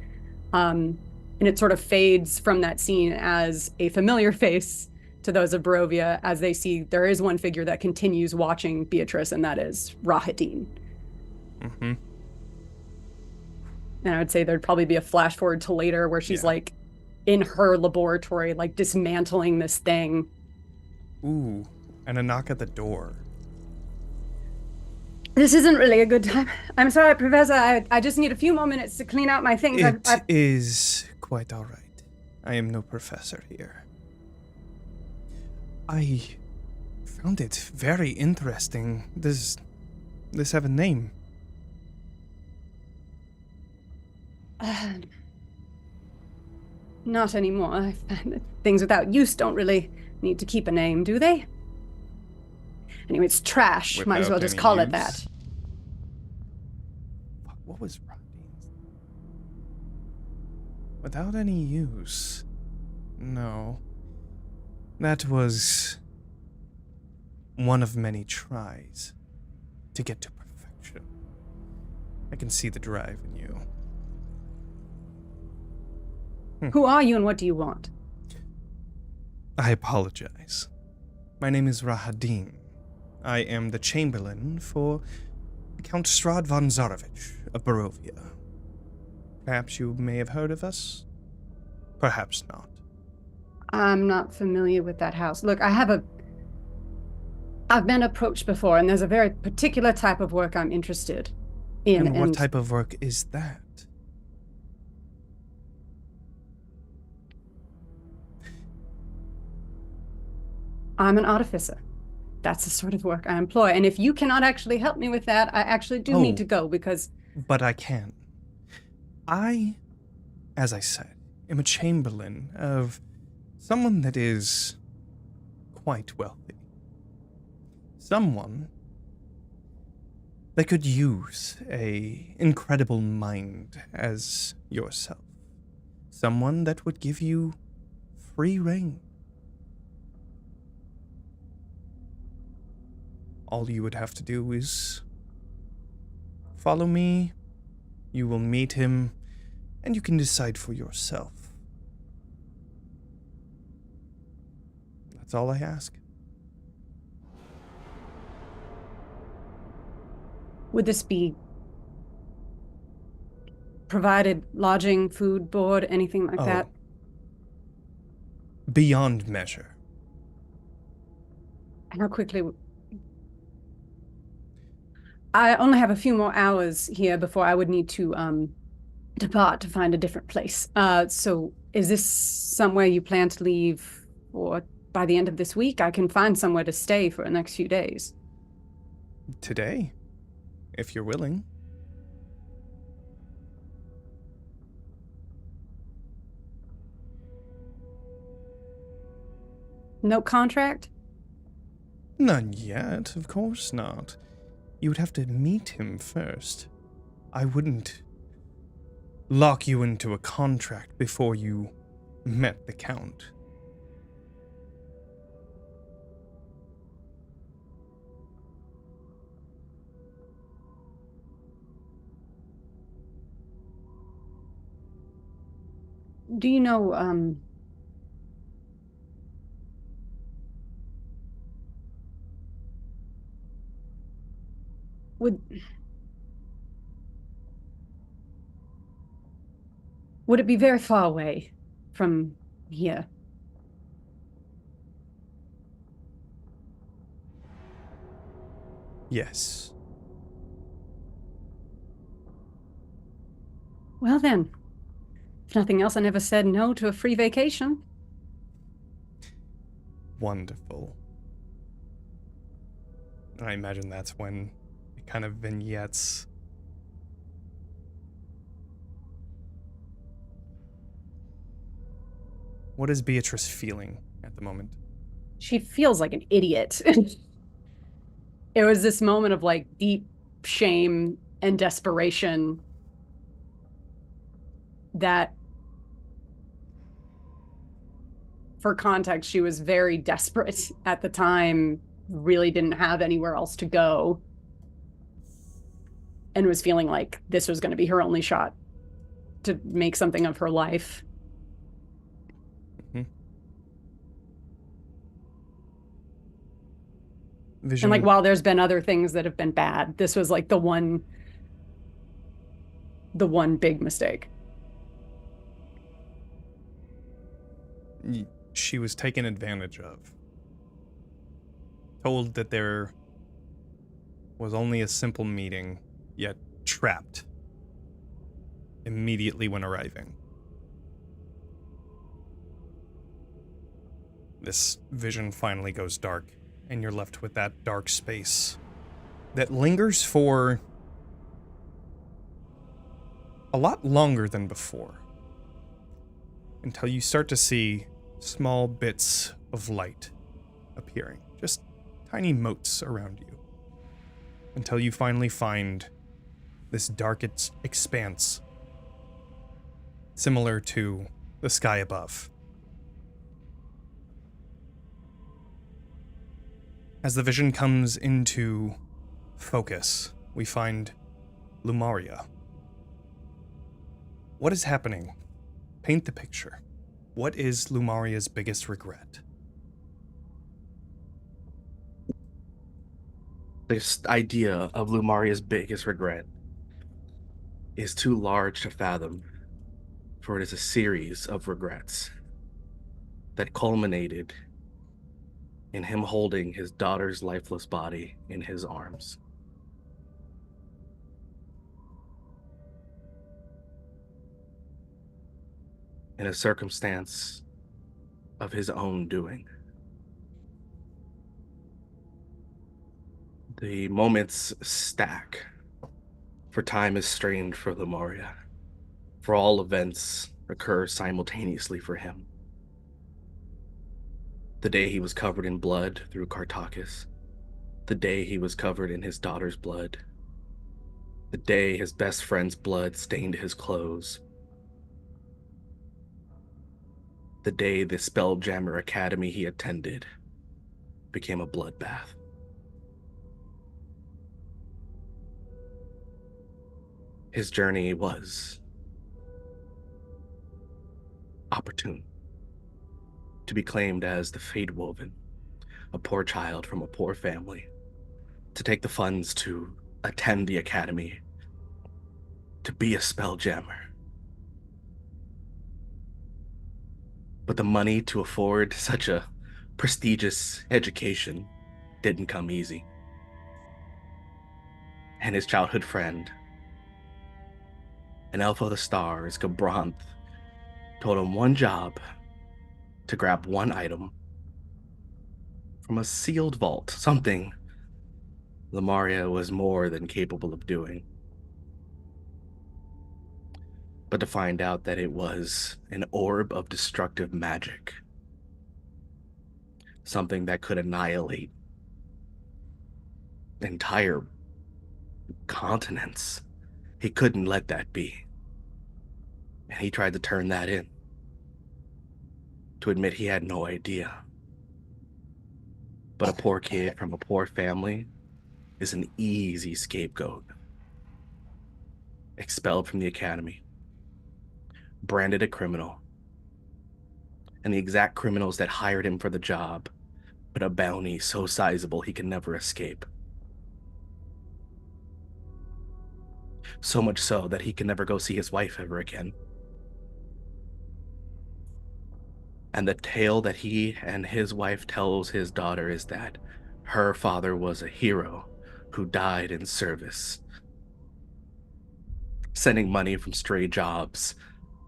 And it sort of fades from that scene as a familiar face to those of Barovia, as they see there is one figure that continues watching Beatrice, and that is Rahadin. Mm-hmm. And I would say there'd probably be a flash forward to later where she's like in her laboratory, like dismantling this thing. Ooh, and a knock at the door. This isn't really a good time. I'm sorry, Professor. I just need a few more minutes to clean out my things. It is quite all right. I am no professor here. I found it very interesting. Does this have a name? Not anymore. I find that things without use don't really need to keep a name, do they? Anyway, it's trash. Might as well just call it that. What was Rodney's? Without any use. No. That was one of many tries to get to perfection. I can see the drive in you. Who are you and what do you want? I apologize. My name is Rahadin. I am the Chamberlain for Count Strahd von Zarovich of Barovia. Perhaps you may have heard of us? Perhaps not. I'm not familiar with that house. Look, I've been approached before, and there's a very particular type of work I'm interested in. And what type of work is that? I'm an artificer. That's the sort of work I employ. And if you cannot actually help me with that, I actually do need to go because... But I can. I, as I said, am a chamberlain of someone that is quite wealthy. Someone that could use a incredible mind as yourself. Someone that would give you free reign. All you would have to do is follow me, you will meet him, and you can decide for yourself. That's all I ask. Would this be provided lodging, food, board, anything like that? Beyond measure. How quickly... I only have a few more hours here before I would need to depart to find a different place. So is this somewhere you plan to leave or by the end of this week? I can find somewhere to stay for the next few days. Today, if you're willing. No contract? None yet, of course not. You would have to meet him first. I wouldn't lock you into a contract before you met the Count. Do you know, would it be very far away from here? Yes. Well then, if nothing else, I never said no to a free vacation. Wonderful. And I imagine that's when it kind of vignettes. What is Beatrice feeling at the moment? She feels like an idiot. It was this moment of like deep shame and desperation that, for context, she was very desperate at the time, really didn't have anywhere else to go, and was feeling like this was going to be her only shot to make something of her life. Vision. And like, while there's been other things that have been bad, this was like the one big mistake. She was taken advantage of. Told that there was only a simple meeting, yet trapped immediately when arriving. This vision finally goes dark, and you're left with that dark space that lingers for a lot longer than before, until you start to see small bits of light appearing, just tiny motes around you, until you finally find this dark expanse similar to the sky above. As the vision comes into focus, we find Lumaria. What is happening? Paint the picture. What is Lumaria's biggest regret? This idea of Lumaria's biggest regret is too large to fathom, for it is a series of regrets that culminated in him holding his daughter's lifeless body in his arms. In a circumstance of his own doing. The moments stack, for time is strained for Lumaria, for all events occur simultaneously for him. The day he was covered in blood through Cartacus, the day he was covered in his daughter's blood, the day his best friend's blood stained his clothes, the day the Spelljammer Academy he attended became a bloodbath. His journey was opportune to be claimed as the Fate Woven, a poor child from a poor family, to take the funds to attend the academy, to be a Spelljammer. But the money to afford such a prestigious education didn't come easy. And his childhood friend, an elf of the stars, Gabranth, told him one job: to grab one item from a sealed vault, something Lumaria was more than capable of doing. But to find out that it was an orb of destructive magic, something that could annihilate entire continents. He couldn't let that be. And he tried to turn that in, to admit he had no idea. But a poor kid from a poor family is an easy scapegoat. Expelled from the academy, branded a criminal, and the exact criminals that hired him for the job put a bounty so sizable he can never escape. So much so that he can never go see his wife ever again. And the tale that he and his wife tells his daughter is that her father was a hero who died in service. sending money from stray jobs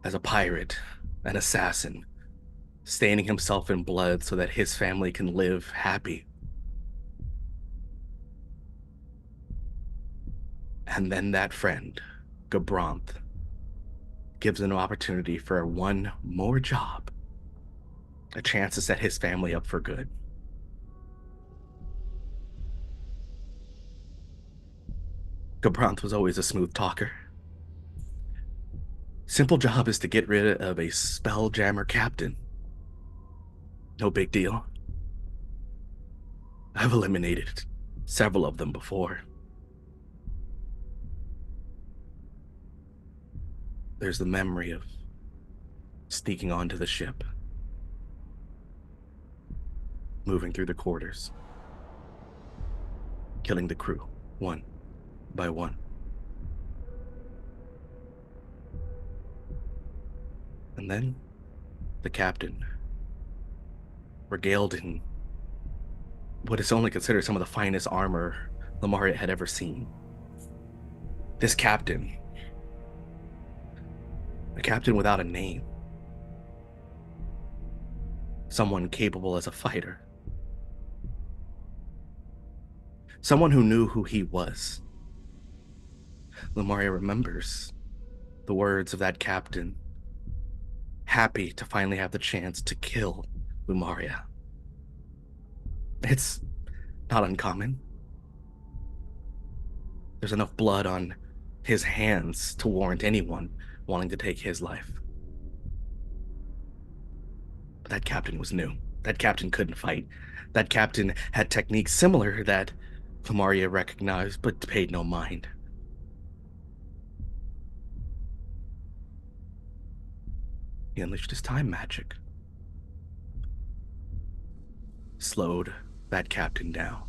as a pirate, an assassin, staining himself in blood so that his family can live happy. And then that friend, Gabranth, gives him an opportunity for one more job, a chance to set his family up for good. Gabranth was always a smooth talker. Simple job is to get rid of a spelljammer captain. No big deal. I've eliminated several of them before. There's the memory of sneaking onto the ship, moving through the quarters, killing the crew one by one. And then the captain, regaled in what is only considered some of the finest armor Lemuria had ever seen. This captain, a captain without a name, someone capable as a fighter, someone who knew who he was. Lemuria remembers the words of that captain, happy to finally have the chance to kill Lemuria. It's not uncommon. There's enough blood on his hands to warrant anyone wanting to take his life. But that captain was new. That captain couldn't fight. That captain had techniques similar that Lemuria recognized but paid no mind. He unleashed his time magic, slowed that captain down,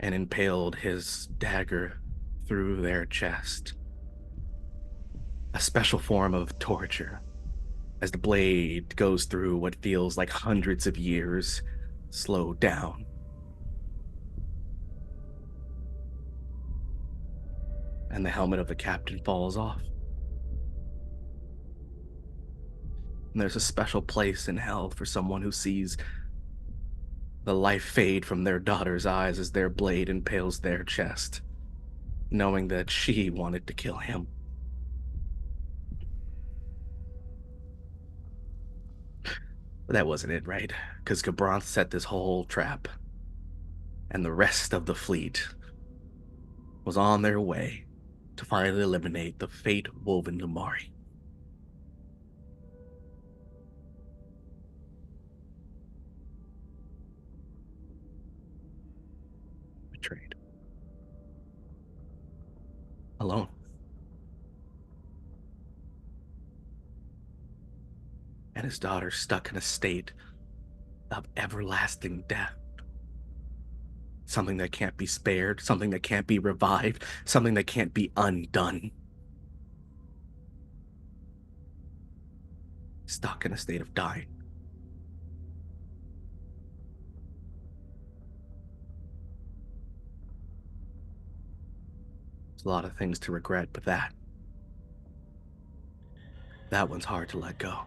and impaled his dagger through their chest. A special form of torture, as the blade goes through what feels like hundreds of years, slowed down. And the helmet of the captain falls off. And there's a special place in hell for someone who sees the life fade from their daughter's eyes as their blade impales their chest, knowing that she wanted to kill him. But that wasn't it, right? Because Gabranth set this whole trap, and the rest of the fleet was on their way to finally eliminate the fate-woven Lamari. Betrayed. Alone. And his daughter stuck in a state of everlasting death. Something that can't be spared, something that can't be revived, something that can't be undone. Stuck in a state of dying. There's a lot of things to regret, but that one's hard to let go.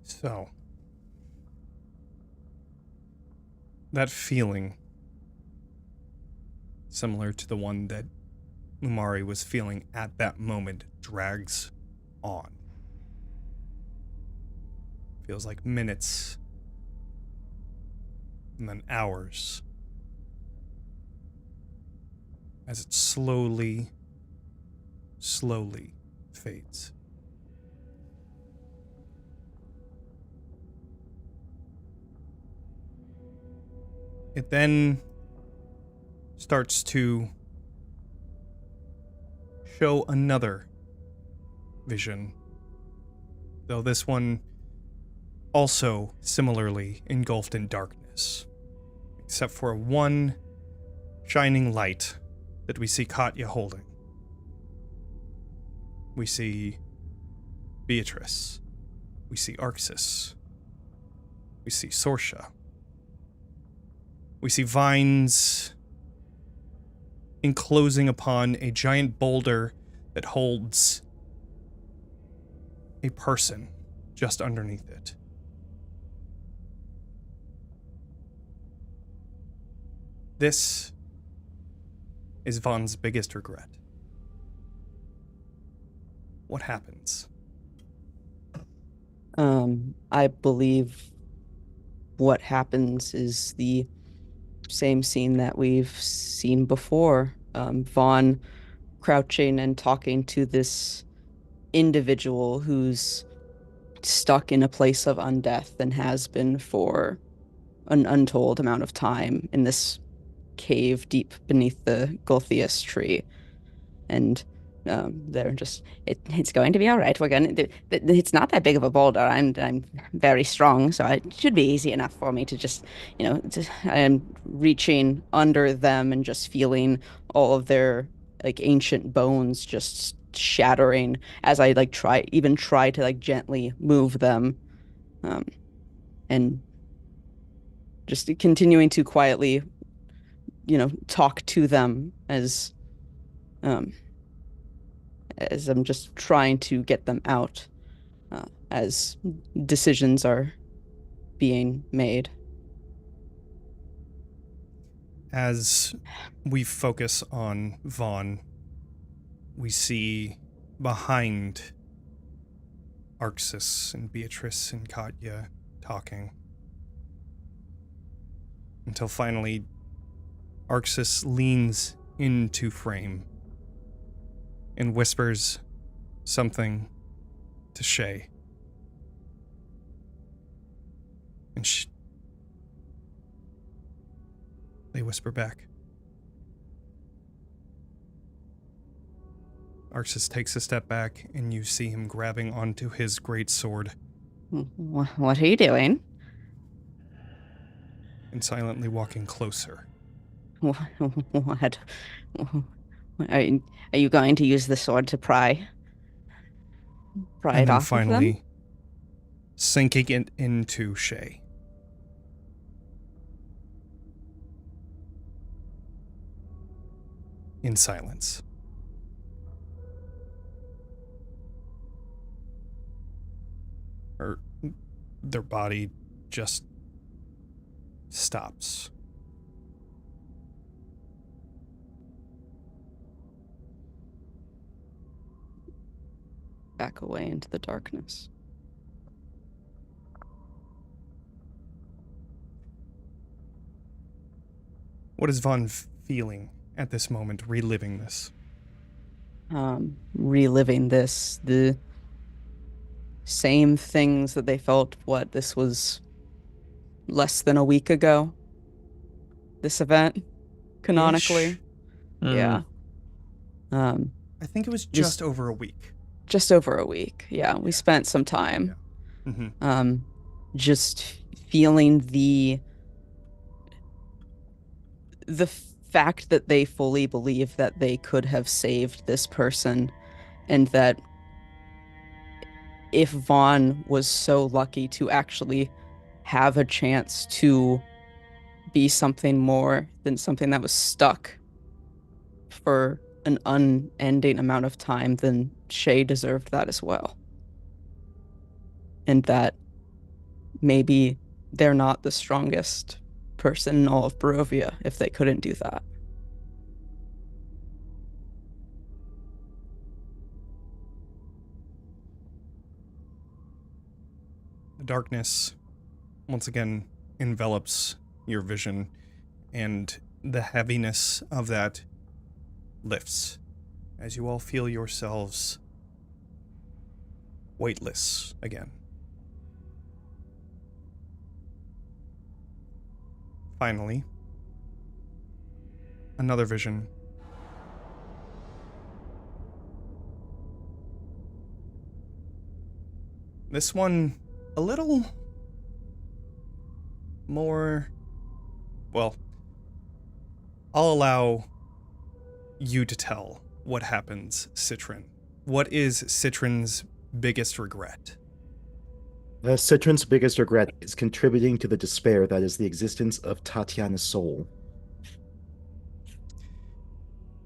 So, that feeling, similar to the one that Lumari was feeling at that moment, drags on. Feels like minutes, and then hours, as it slowly fades. It then starts to show another vision, though this one also similarly engulfed in darkness, except for one shining light that we see Katya holding. We see Beatrice. We see Arxis. We see Sorsha. We see vines enclosing upon a giant boulder that holds a person just underneath it. This is Vaughn's biggest regret. What happens? I believe what happens is the same scene that we've seen before. Vaughn crouching and talking to this individual who's stuck in a place of undeath and has been for an untold amount of time in this cave deep beneath the Gulthias tree. And they're just, it's going to be all right. We're going to, it's not that big of a boulder. I'm very strong, so it should be easy enough for me to just, I am reaching under them and just feeling all of their like ancient bones just shattering as I like try to like gently move them, and just continuing to quietly, talk to them as I'm just trying to get them out, as decisions are being made. As we focus on Vaughn, we see behind Arxis and Beatrice and Katya talking. Until finally, Arxis leans into frame and whispers something to Shay. And they whisper back. Arxis takes a step back, and you see him grabbing onto his great sword. What are you doing? And silently walking closer. What? Are you going to use the sword to pry And it then off of them? finally sinking it into Shay. In silence. Their body just stops. Back away into the darkness. What is Vaughn feeling at this moment, reliving this? Reliving this, the same things that they felt, this was less than a week ago, this event, canonically. Ish. Yeah. I think it was just over a week. Just over a week. Yeah, we spent some time. Yeah. Mm-hmm. Just feeling the fact that they fully believe that they could have saved this person, and that if Vaughn was so lucky to actually have a chance to be something more than something that was stuck for an unending amount of time, then Shay deserved that as well. And that maybe they're not the strongest person in all of Barovia if they couldn't do that. The darkness once again envelops your vision, and the heaviness of that lifts as you all feel yourselves weightless again. Finally, another vision. This one a little more, well, I'll allow you to tell what happens, Citrin, what is Citron's biggest regret? Citron's biggest regret is contributing to the despair that is the existence of Tatiana's soul.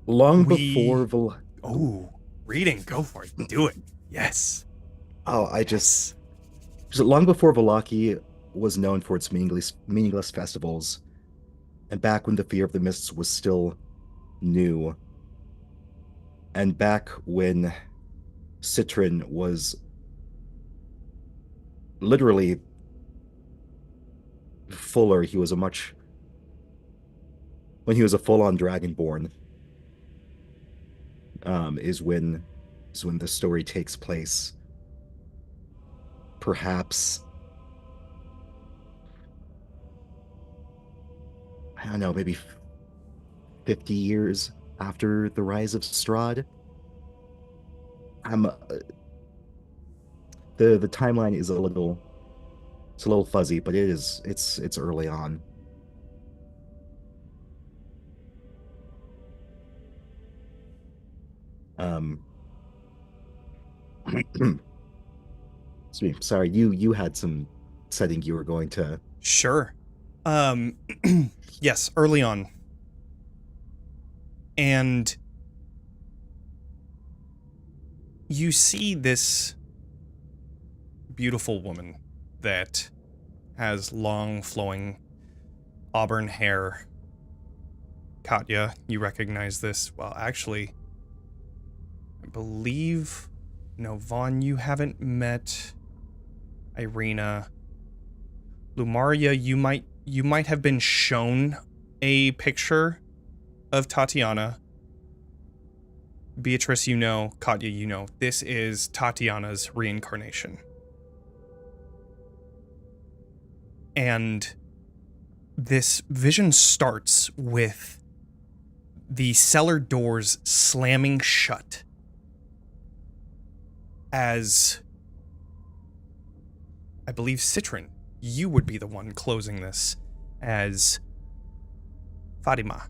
Long before Oh, reading, go for it. Do it. Yes. Long before Vallaki was known for its meaningless festivals, and back when the fear of the mists was still new, and back when Citron was literally fuller, he was a full-on dragonborn, is when the story takes place. Perhaps, I don't know, maybe 50 years after the rise of Strahd. The timeline is a little fuzzy, but it's early on. Sorry, you had some setting you were going to. Sure. Yes, early on. And you see this beautiful woman that has long, flowing auburn hair. Katya, you recognize this? Well, actually, I believe... No, Vaughn, you haven't met Irina. Lumaria, you might have been shown a picture of Tatiana. Beatrice, you know. Katya, you know. This is Tatiana's reincarnation. And this vision starts with the cellar doors slamming shut as, I believe, Citron, you would be the one closing this, as Fatima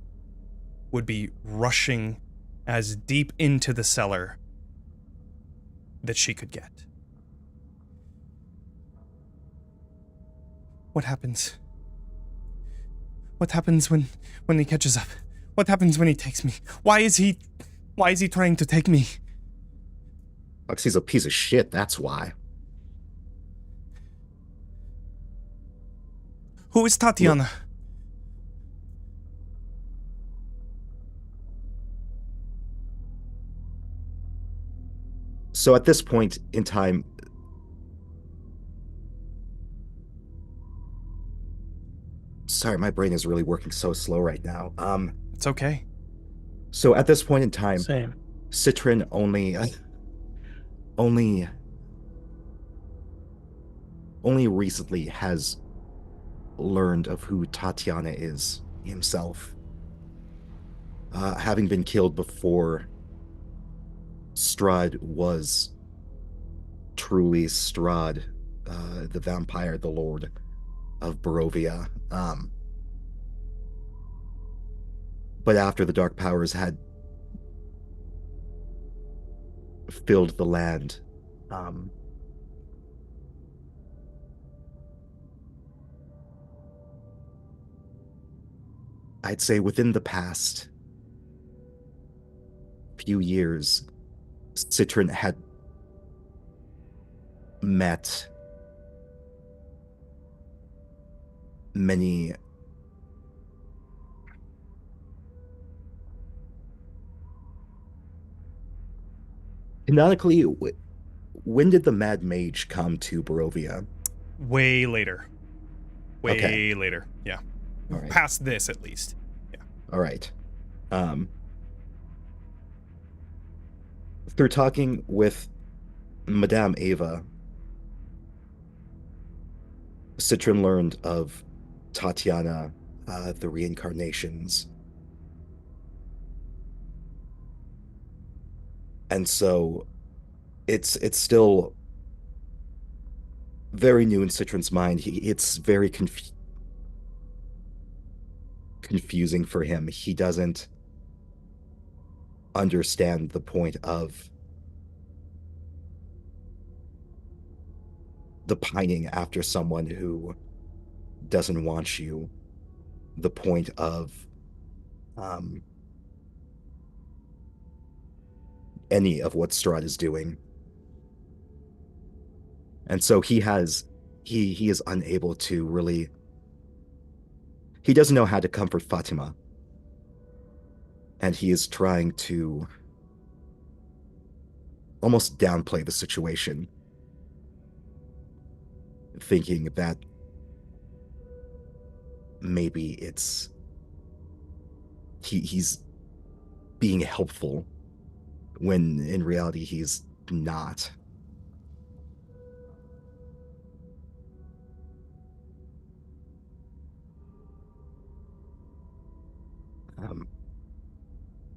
would be rushing as deep into the cellar that she could get. What happens? What happens when he catches up? What happens when he takes me? Why is he trying to take me? Because he's a piece of shit, that's why. Who is Tatiana? So at this point in time, sorry, my brain is really working so slow right now. It's okay. So at this point in time, Same. Citron only recently has learned of who Tatiana is himself, having been killed before Strahd was truly Strahd, the vampire, the Lord of Barovia. But after the Dark Powers had filled the land, I'd say within the past few years, Citron had met many canonically. When did the Mad Mage come to Barovia? Way later. Way Okay. later. Yeah. All right. Past this, at least. All right. Through talking with Madame Ava, Citron learned of Tatiana, the reincarnations. And so it's still very new in Citron's mind. It's very confusing for him. He doesn't understand the point of the pining after someone who doesn't want you, the point of any of what Strahd is doing. And so he is unable to really, he doesn't know how to comfort Fatima. And he is trying to almost downplay the situation, thinking that maybe he's being helpful when in reality he's not.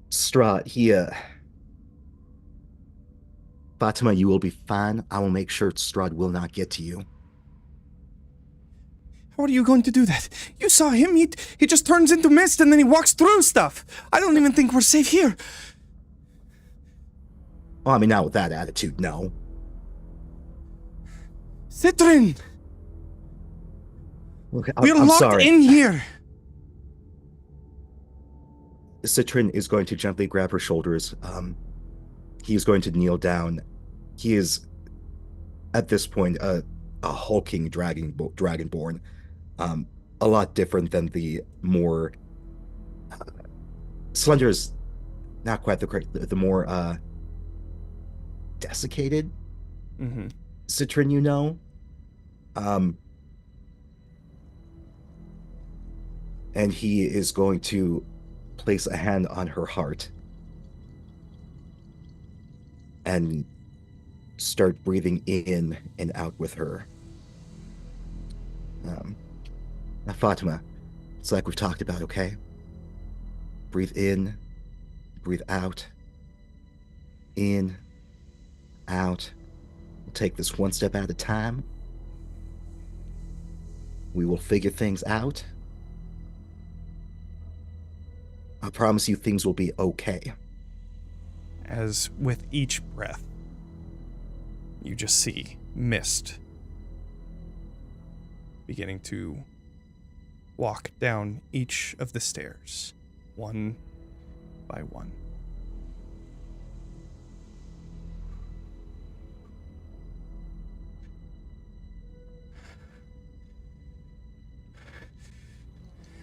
Strahd, Fatima, you will be fine. I will make sure Strahd will not get to you. How are you going to do that? You saw him. He just turns into mist and then he walks through stuff. I don't even think we're safe here. Well, I mean, not with that attitude, no. Citrin! Look, We're I'm locked sorry. in here. Citrin is going to gently grab her shoulders. He is going to kneel down. He is, at this point, a hulking dragonborn. A lot different than the more slender is not quite the correct, the more desiccated Citrin, you know. And he is going to place a hand on her heart and start breathing in and out with her. Now, Fatima, it's like we've talked about, okay? Breathe in, breathe out. In, out. We'll take this one step at a time. We will figure things out. I promise you things will be okay. As with each breath, you just see mist beginning to walk down each of the stairs, one by one.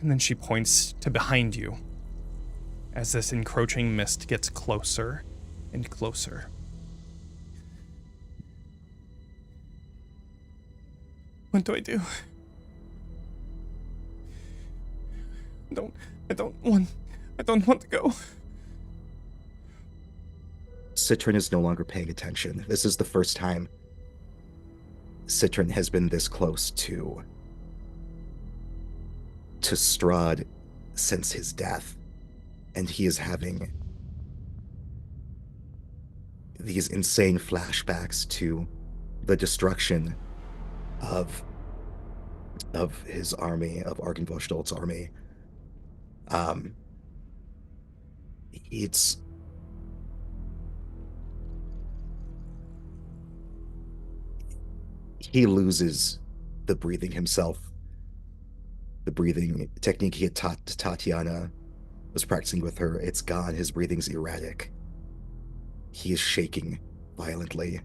And then she points to behind you as this encroaching mist gets closer and closer. What do I do? I don't want to go. Citrin is no longer paying attention. This is the first time Citrin has been this close to Strahd since his death. And he is having these insane flashbacks to the destruction of his army, of Arkenvold's army. He loses the breathing himself. The breathing technique he had taught Tatiana, was practicing with her, it's gone. His breathing's erratic. He is shaking violently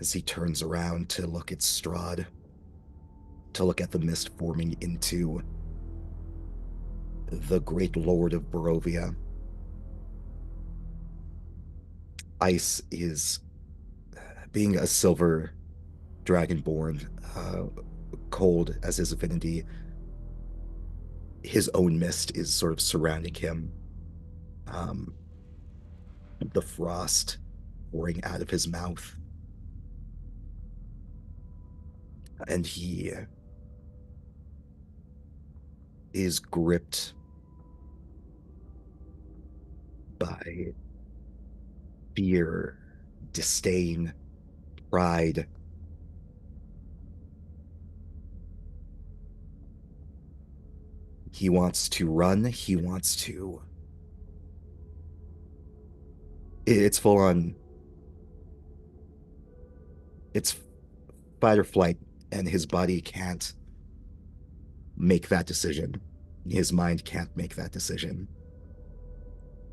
as he turns around to look at Strahd, to look at the mist forming into the Great Lord of Barovia. Ice is, being a silver dragonborn, cold as his affinity, his own mist is sort of surrounding him. The frost pouring out of his mouth. And he is gripped by fear, disdain, pride. He wants to run. He wants to... It's full on... It's fight or flight, and his body can't make that decision. His mind can't make that decision.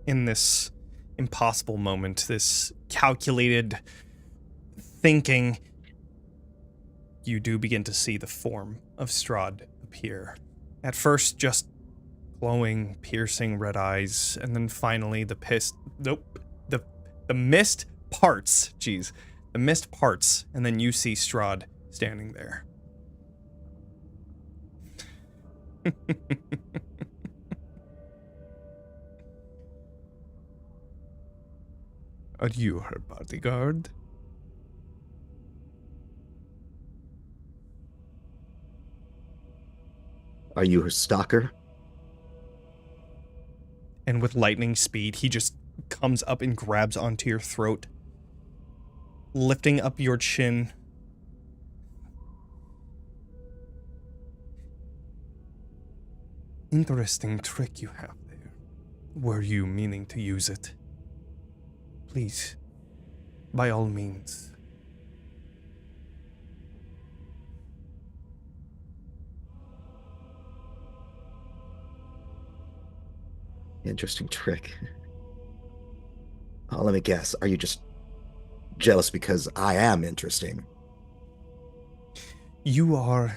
In this impossible moment, this calculated thinking, you do begin to see the form of Strahd appear. At first, just glowing, piercing red eyes, and then finally the mist parts. Jeez. The mist parts, and then you see Strahd standing there. Are you her bodyguard? Are you her stalker? And with lightning speed, he just comes up and grabs onto your throat, lifting up your chin. Interesting trick you have there. Were you meaning to use it? Please, by all means. Interesting trick. Let me guess. Are you just jealous because I am interesting? You are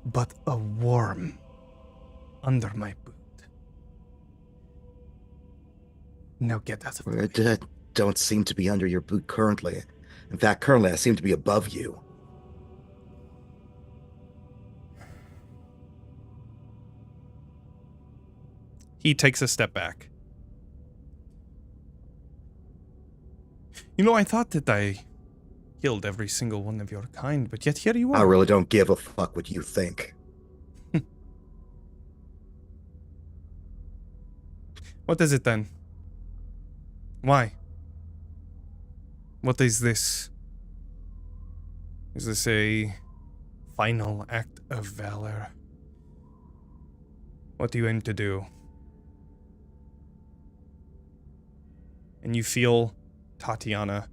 but a worm under my boot. Now get out of the way. I don't seem to be under your boot currently. In fact, currently I seem to be above you. He takes a step back. You know, I thought that I killed every single one of your kind, but yet here you are. I really don't give a fuck what you think. What is it then? Why? What is this? Is this a final act of valor? What do you aim to do? And you feel Tatiana,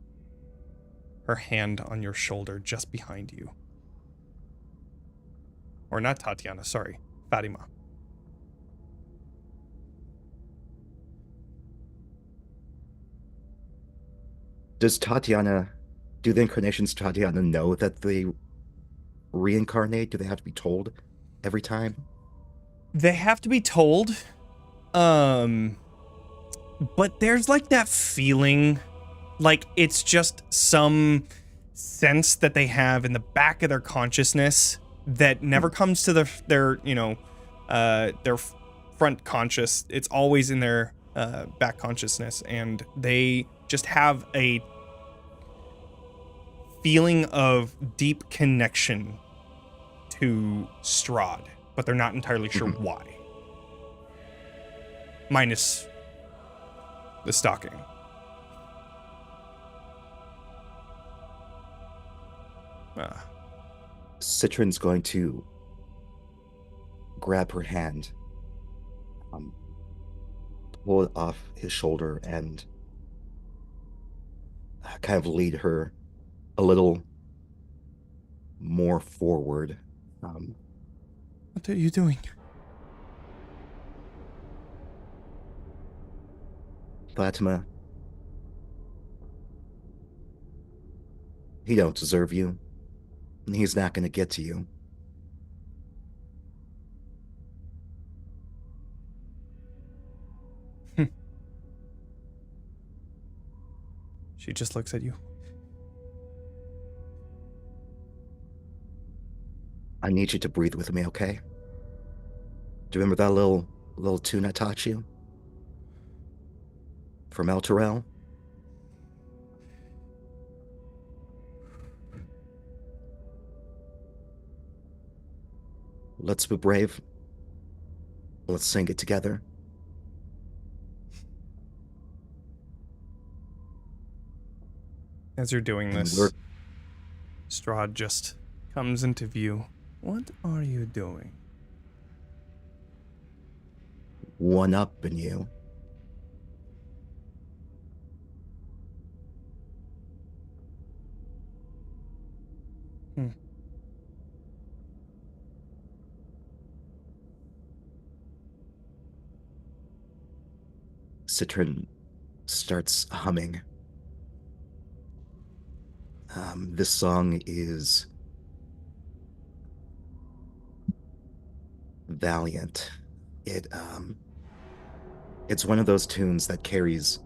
her hand on your shoulder just behind you. Or not Tatiana, sorry, Fatima. Do the incarnations Tatiana know that they reincarnate? Do they have to be told every time? They have to be told. But there's like that feeling like it's just some sense that they have in the back of their consciousness that never comes to their front conscious. It's always in their back consciousness, and they just have a feeling of deep connection to Strahd, but they're not entirely sure why. Minus the stalking. Citron's going to grab her hand, pull it off his shoulder, and kind of lead her a little more forward. What are you doing? Fatima, he don't deserve you, and he's not going to get to you. She just looks at you. I need you to breathe with me, okay? Do you remember that little tune I taught you? From El Terrell? Let's be brave. Let's sing it together. As you're doing this, Strahd just comes into view. What are you doing? One up in you. Citron starts humming. This song is valiant. It's one of those tunes that carries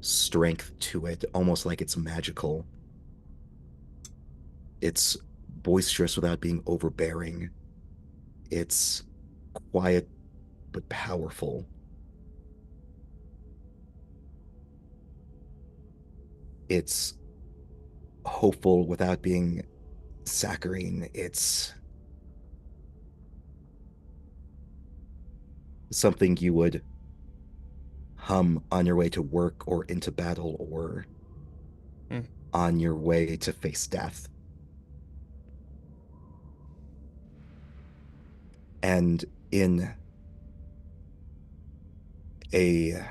strength to it, almost like it's magical. It's boisterous without being overbearing. It's quiet but powerful. It's hopeful without being saccharine. It's something you would hum on your way to work or into battle or on your way to face death. And in a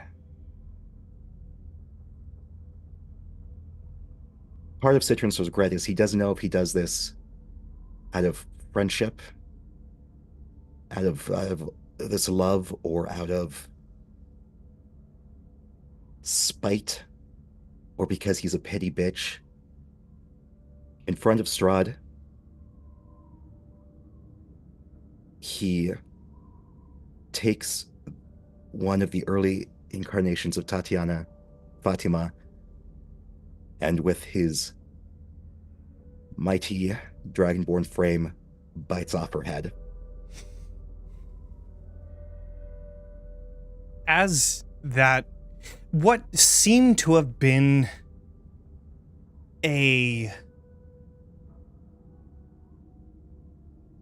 part of Citron's regret is he doesn't know if he does this out of friendship, out of this love, or out of spite, or because he's a petty bitch. In front of Strahd, he takes one of the early incarnations of Tatiana, Fatima, and with his mighty dragonborn frame, bites off her head. As that, what seemed to have been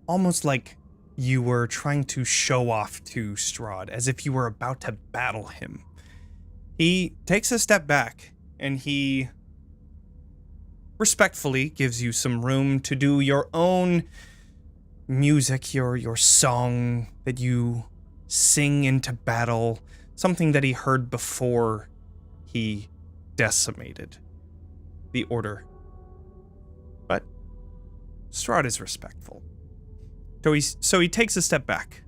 almost like you were trying to show off to Strahd, as if you were about to battle him. He takes a step back, and he respectfully gives you some room to do your own music, your song that you sing into battle, something that he heard before he decimated the Order. But Strahd is respectful. So he takes a step back.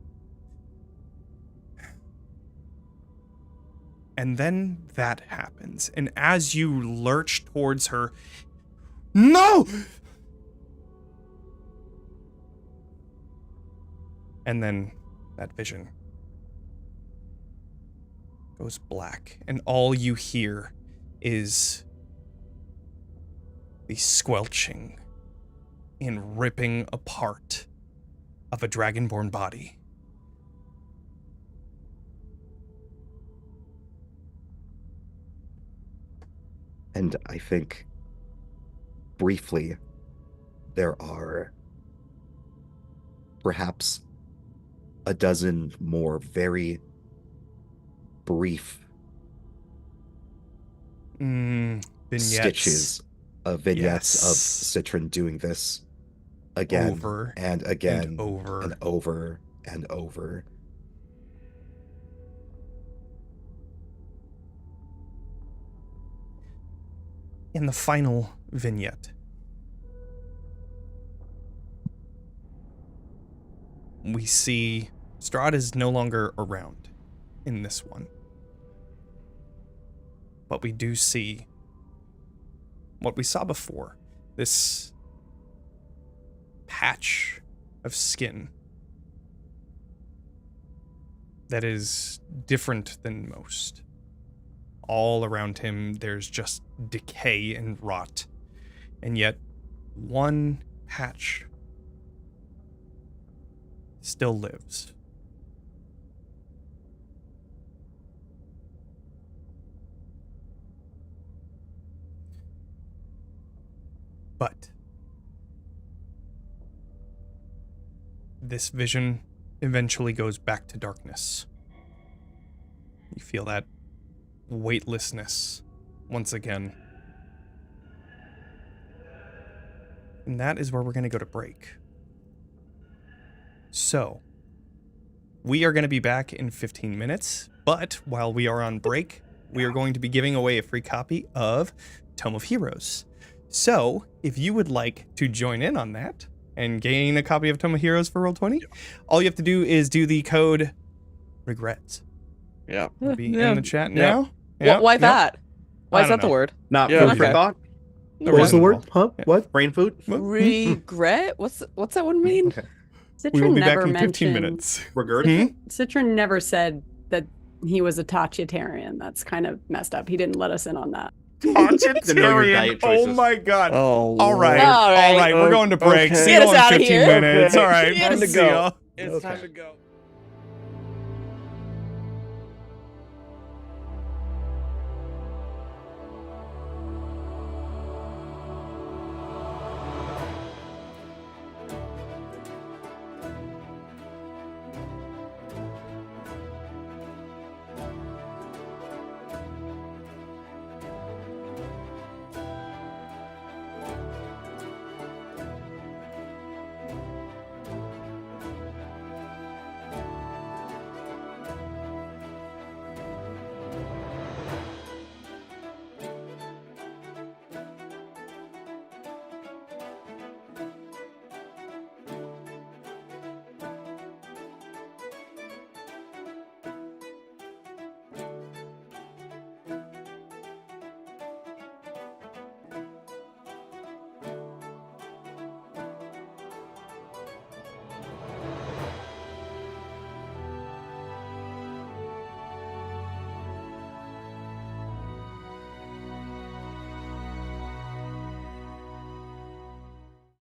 And then that happens. And as you lurch towards her, no! And then that vision goes black, and all you hear is the squelching and ripping apart of a dragonborn body. And I think, briefly, there are perhaps a dozen more very brief vignettes. stitches of vignettes of Yes. Citron doing this again Over and again and over. and over and over. In the final vignette, we see Strahd is no longer around in this one. But we do see what we saw before, this patch of skin that is different than most. All around him, there's just decay and rot. And yet, one patch still lives. But this vision eventually goes back to darkness. You feel that weightlessness once again. And that is where we're going to go to break. So, we are going to be back in 15 minutes, but while we are on break, we are going to be giving away a free copy of Tome of Heroes. So, if you would like to join in on that and gain a copy of Tome of Heroes for Roll20, all you have to do is do the code REGRETS. Yeah. Be Yeah. in the chat Yeah. now. Yeah, Why no, that? Why I is don't that the know. word? Not Yeah, food okay. for thought. No What was the reason at word? all. Huh? Yeah. What? Brain food. Well, Regret? What's that one mean? Okay. We will Citron be back never in 15 mentioned. minutes. Regurgitate. Citron never said that he was a tachitarian. That's kind of messed up. He didn't let us in on that. To know your Vegetarian. diet Oh choices. my god. Oh, All right. Lord. All right. We're going to break. Okay. See Get you us all in outta 15 here. minutes. Okay. All right. Time to See go. y'all. It's Okay. time to go.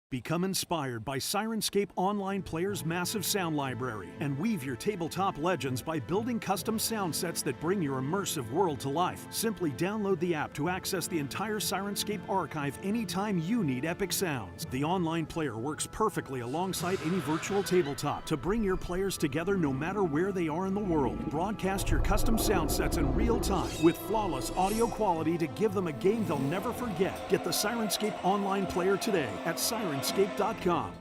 Become inspired by Sirenscape Online Player's massive sound library and weave your tabletop legends by building custom sound sets that bring your immersive world to life. Simply download the app to access the entire Sirenscape archive anytime you need epic sounds. The online player works perfectly alongside any virtual tabletop to bring your players together no matter where they are in the world. Broadcast your custom sound sets in real time with flawless audio quality to give them a game they'll never forget. Get the Sirenscape Online Player today at Sirenscape.com.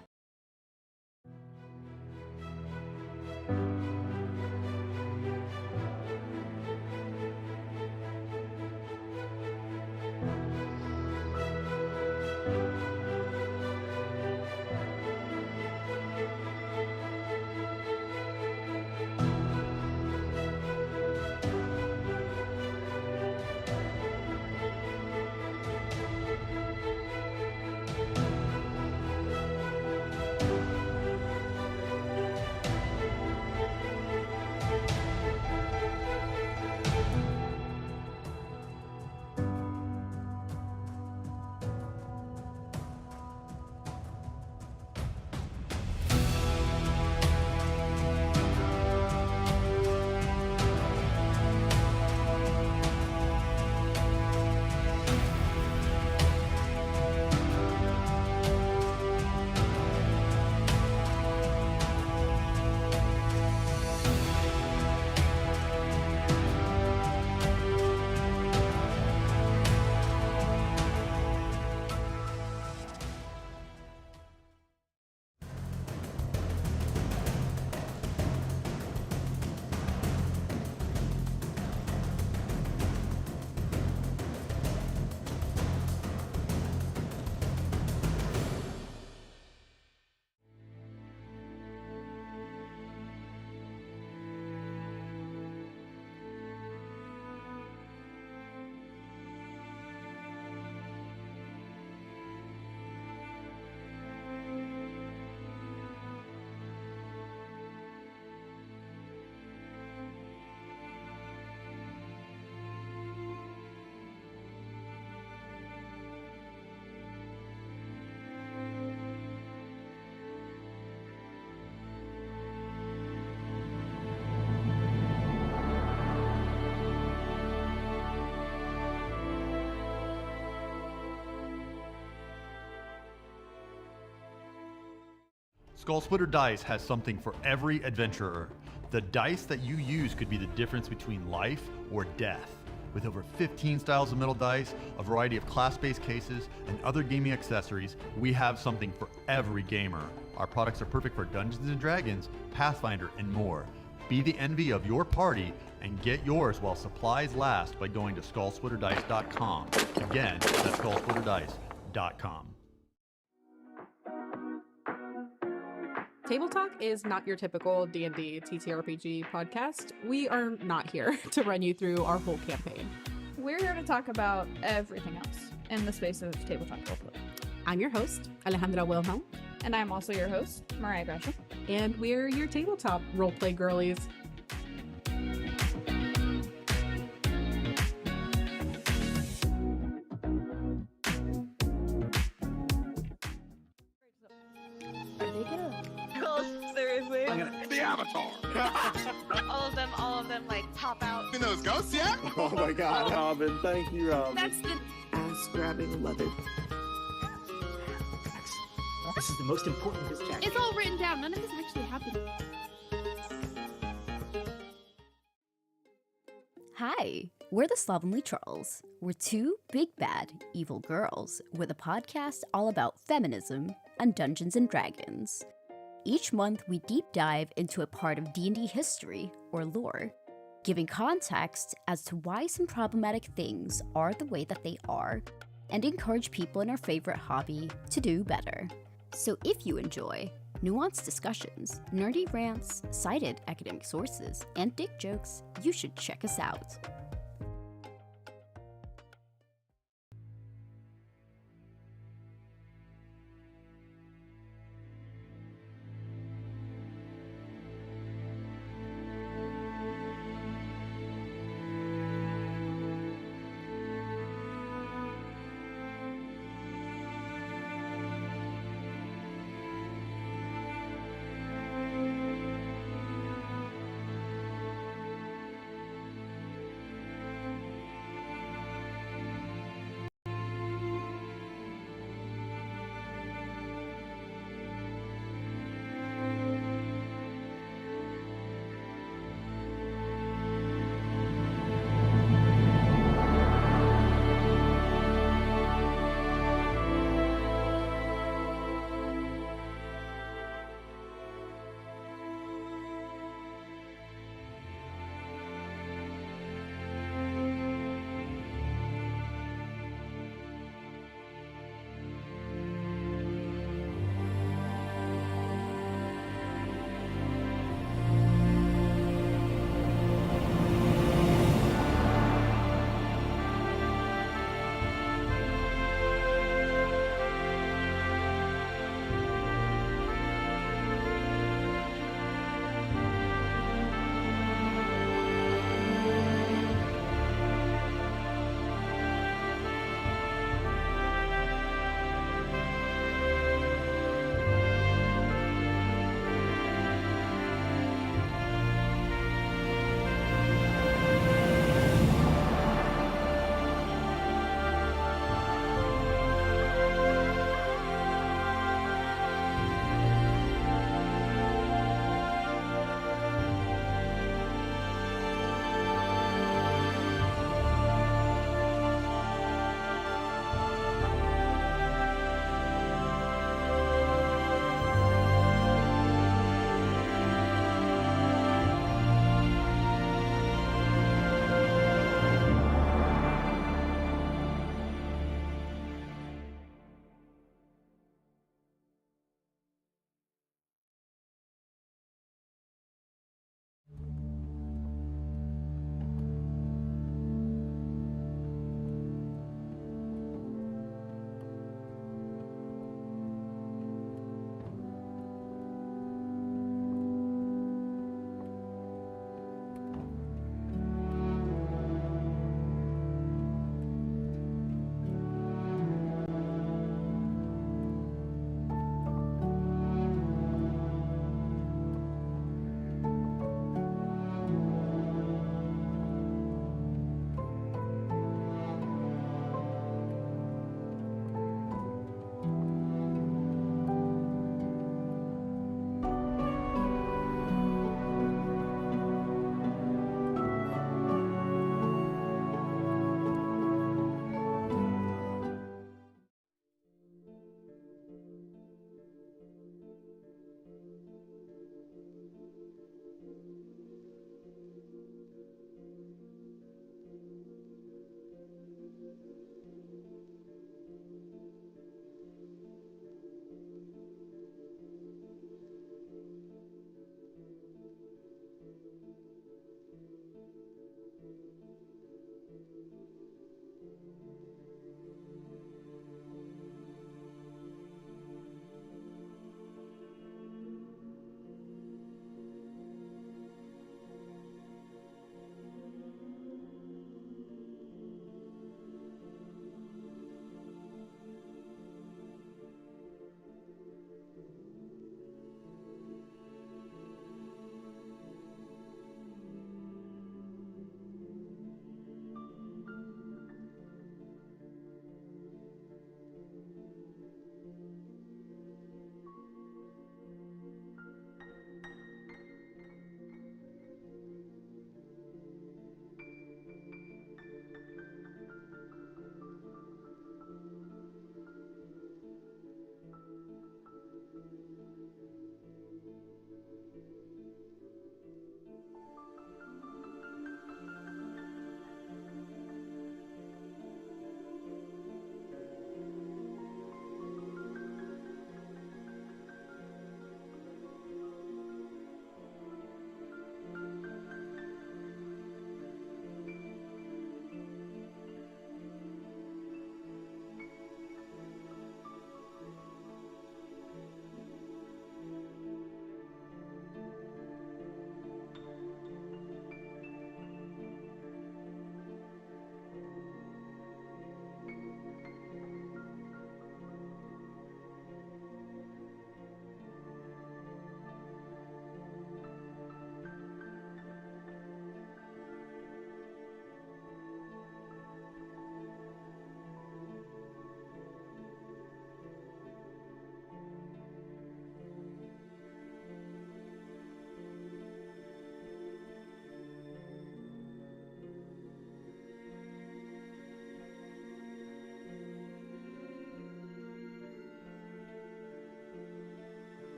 Skull Splitter Dice has something for every adventurer. The dice that you use could be the difference between life or death. With over 15 styles of metal dice, a variety of class-based cases, and other gaming accessories, we have something for every gamer. Our products are perfect for Dungeons & Dragons, Pathfinder, and more. Be the envy of your party and get yours while supplies last by going to skullsplitterdice.com. Again, that's skullsplitterdice.com. Table Talk is not your typical D&D TTRPG podcast. We are not here to run you through our whole campaign. We're here to talk about everything else in the space of tabletop roleplay. I'm your host, Alejandra Wilhelm. And I'm also your host, Mariah Gresham. And we're your tabletop roleplay girlies. Are they gonna... Oh, seriously? The Avatar. all of them, like, pop out. You know those ghosts yet? Oh my God, Robin! Thank you, Robin. That's the ass-grabbing leather. This is the most important of this chapter. It's all written down. None of this actually happened. Hi, we're the Slovenly Trolls. We're two big bad evil girls with a podcast all about feminism and Dungeons and Dragons. Each month we deep dive into a part of D&D history or lore, giving context as to why some problematic things are the way that they are, and encourage people in our favorite hobby to do better. So if you enjoy nuanced discussions, nerdy rants, cited academic sources, and dick jokes, you should check us out.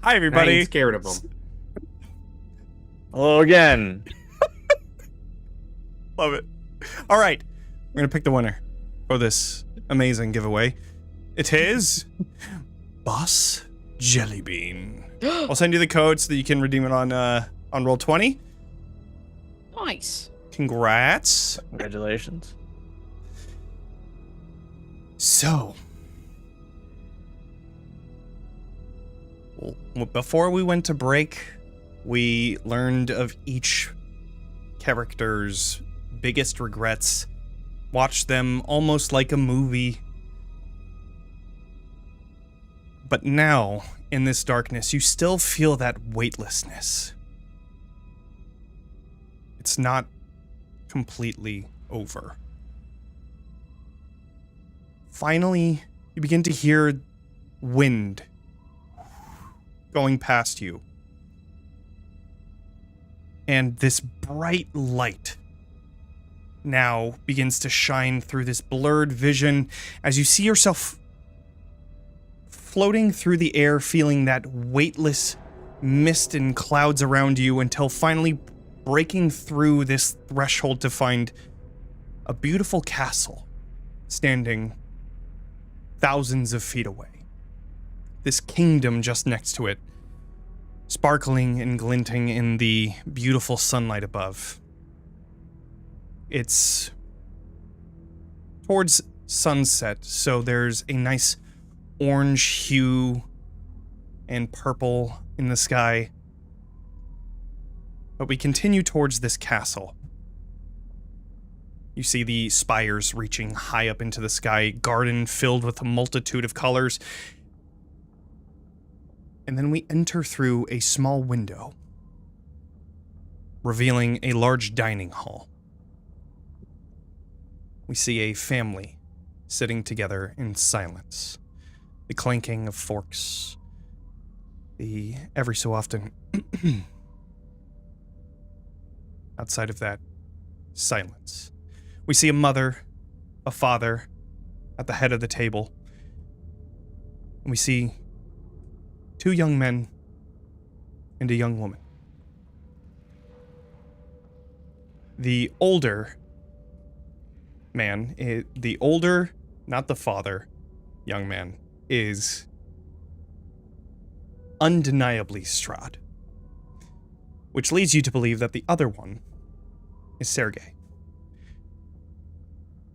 Hi, I everybody. ain't scared of them. Hello again. Love it. All right. We're going to pick the winner for this amazing giveaway. It is Boss Jellybean. I'll send you the code so that you can redeem it on Roll20. Nice. Congrats. Congratulations. So, before we went to break, we learned of each character's biggest regrets, watched them almost like a movie. But now, in this darkness, you still feel that weightlessness. It's not completely over. Finally, you begin to hear wind going past you. And this bright light now begins to shine through this blurred vision as you see yourself floating through the air, feeling that weightless mist and clouds around you until finally breaking through this threshold to find a beautiful castle standing thousands of feet away. This kingdom just next to it, sparkling and glinting in the beautiful sunlight above. It's towards sunset, so there's a nice orange hue and purple in the sky. But we continue towards this castle. You see the spires reaching high up into the sky, garden filled with a multitude of colors. And then we enter through a small window, revealing a large dining hall. We see a family sitting together in silence. The clanking of forks, the every so often outside of that, silence. We see a mother, a father at the head of the table. And we see 2 young men and a young woman. The older man, not the father, young man, is undeniably Strahd, which leads you to believe that the other one is Sergei.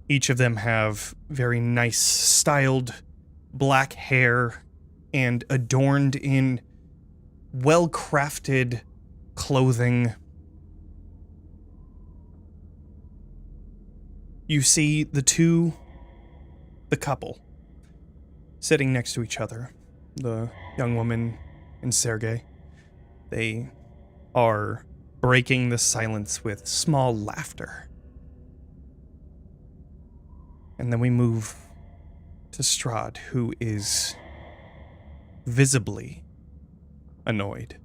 Each of them have very nice styled black hair and adorned in well-crafted clothing. You see the couple, sitting next to each other, the young woman and Sergei. They are breaking the silence with small laughter. And then we move to Strahd, who is visibly annoyed.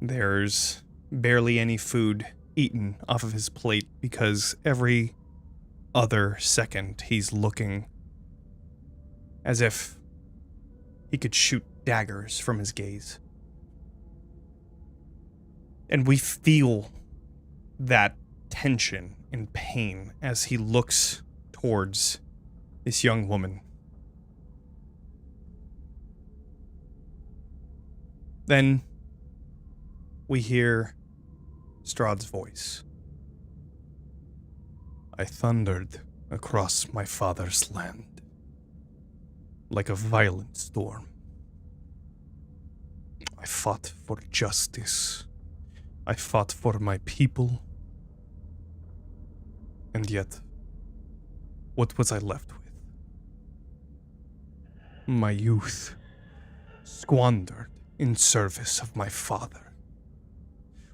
There's barely any food eaten off of his plate because every other second he's looking as if he could shoot daggers from his gaze. And we feel that tension and pain as he looks towards this young woman. Then we hear Strahd's voice. I thundered across my father's land like a violent storm. I fought for justice. I fought for my people. And yet, what was I left with? My youth, squandered in service of my father,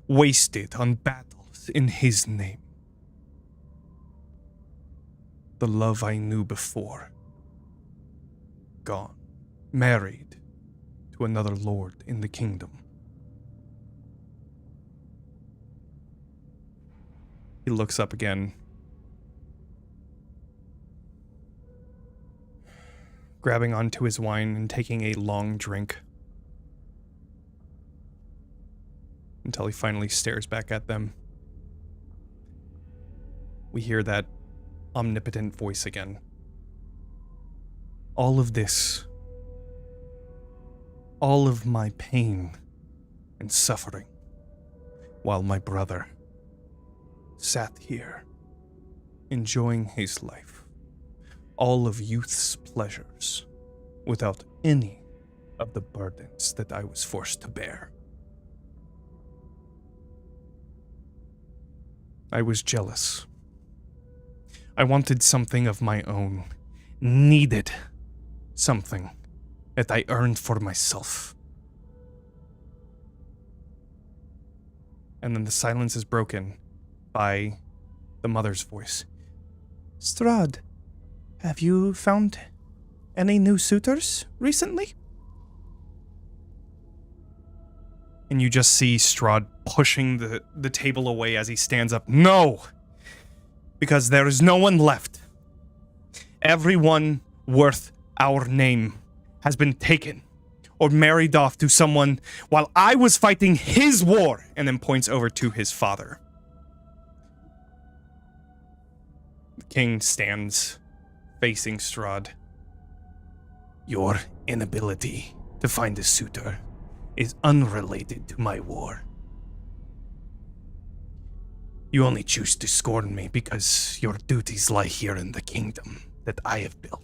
wasted on battles in his name. The love I knew before, gone, married to another lord in the kingdom. He looks up again. grabbing onto his wine and taking a long drink. Until he finally stares back at them. We hear that omnipotent voice again. All of this, all of my pain and suffering, while my brother sat here, enjoying his life, all of youth's pleasures, without any of the burdens that I was forced to bear. I was jealous. I wanted something of my own, needed something that I earned for myself. And then the silence is broken by the mother's voice. Strahd, have you found any new suitors recently? And you just see Strahd pushing the table away as he stands up. No! Because there is no one left. Everyone worth our name has been taken or married off to someone while I was fighting his war, and then points over to his father. The king stands facing Strahd. Your inability to find a suitor is unrelated to my war. You only choose to scorn me because your duties lie here in the kingdom that I have built.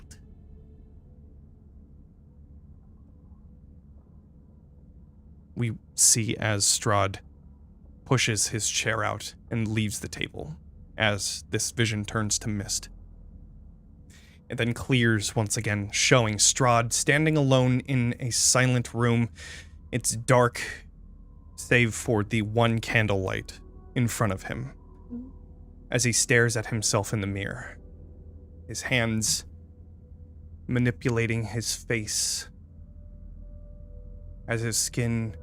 We see as Strahd pushes his chair out and leaves the table as this vision turns to mist. It then clears once again, showing Strahd standing alone in a silent room. It's dark, save for the one candlelight in front of him, as he stares at himself in the mirror, his hands manipulating his face as his skin,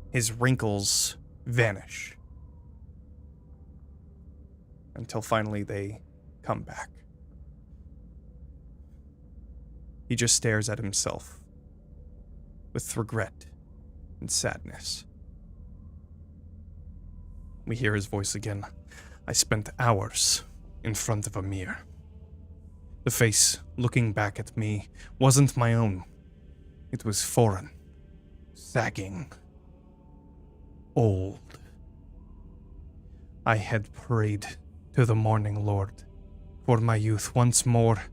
his wrinkles vanish, until finally they come back. He just stares at himself with regret and sadness. We hear his voice again. I spent hours in front of a mirror. The face looking back at me wasn't my own. It was foreign, sagging, old. I had prayed to the Morning Lord for my youth once more,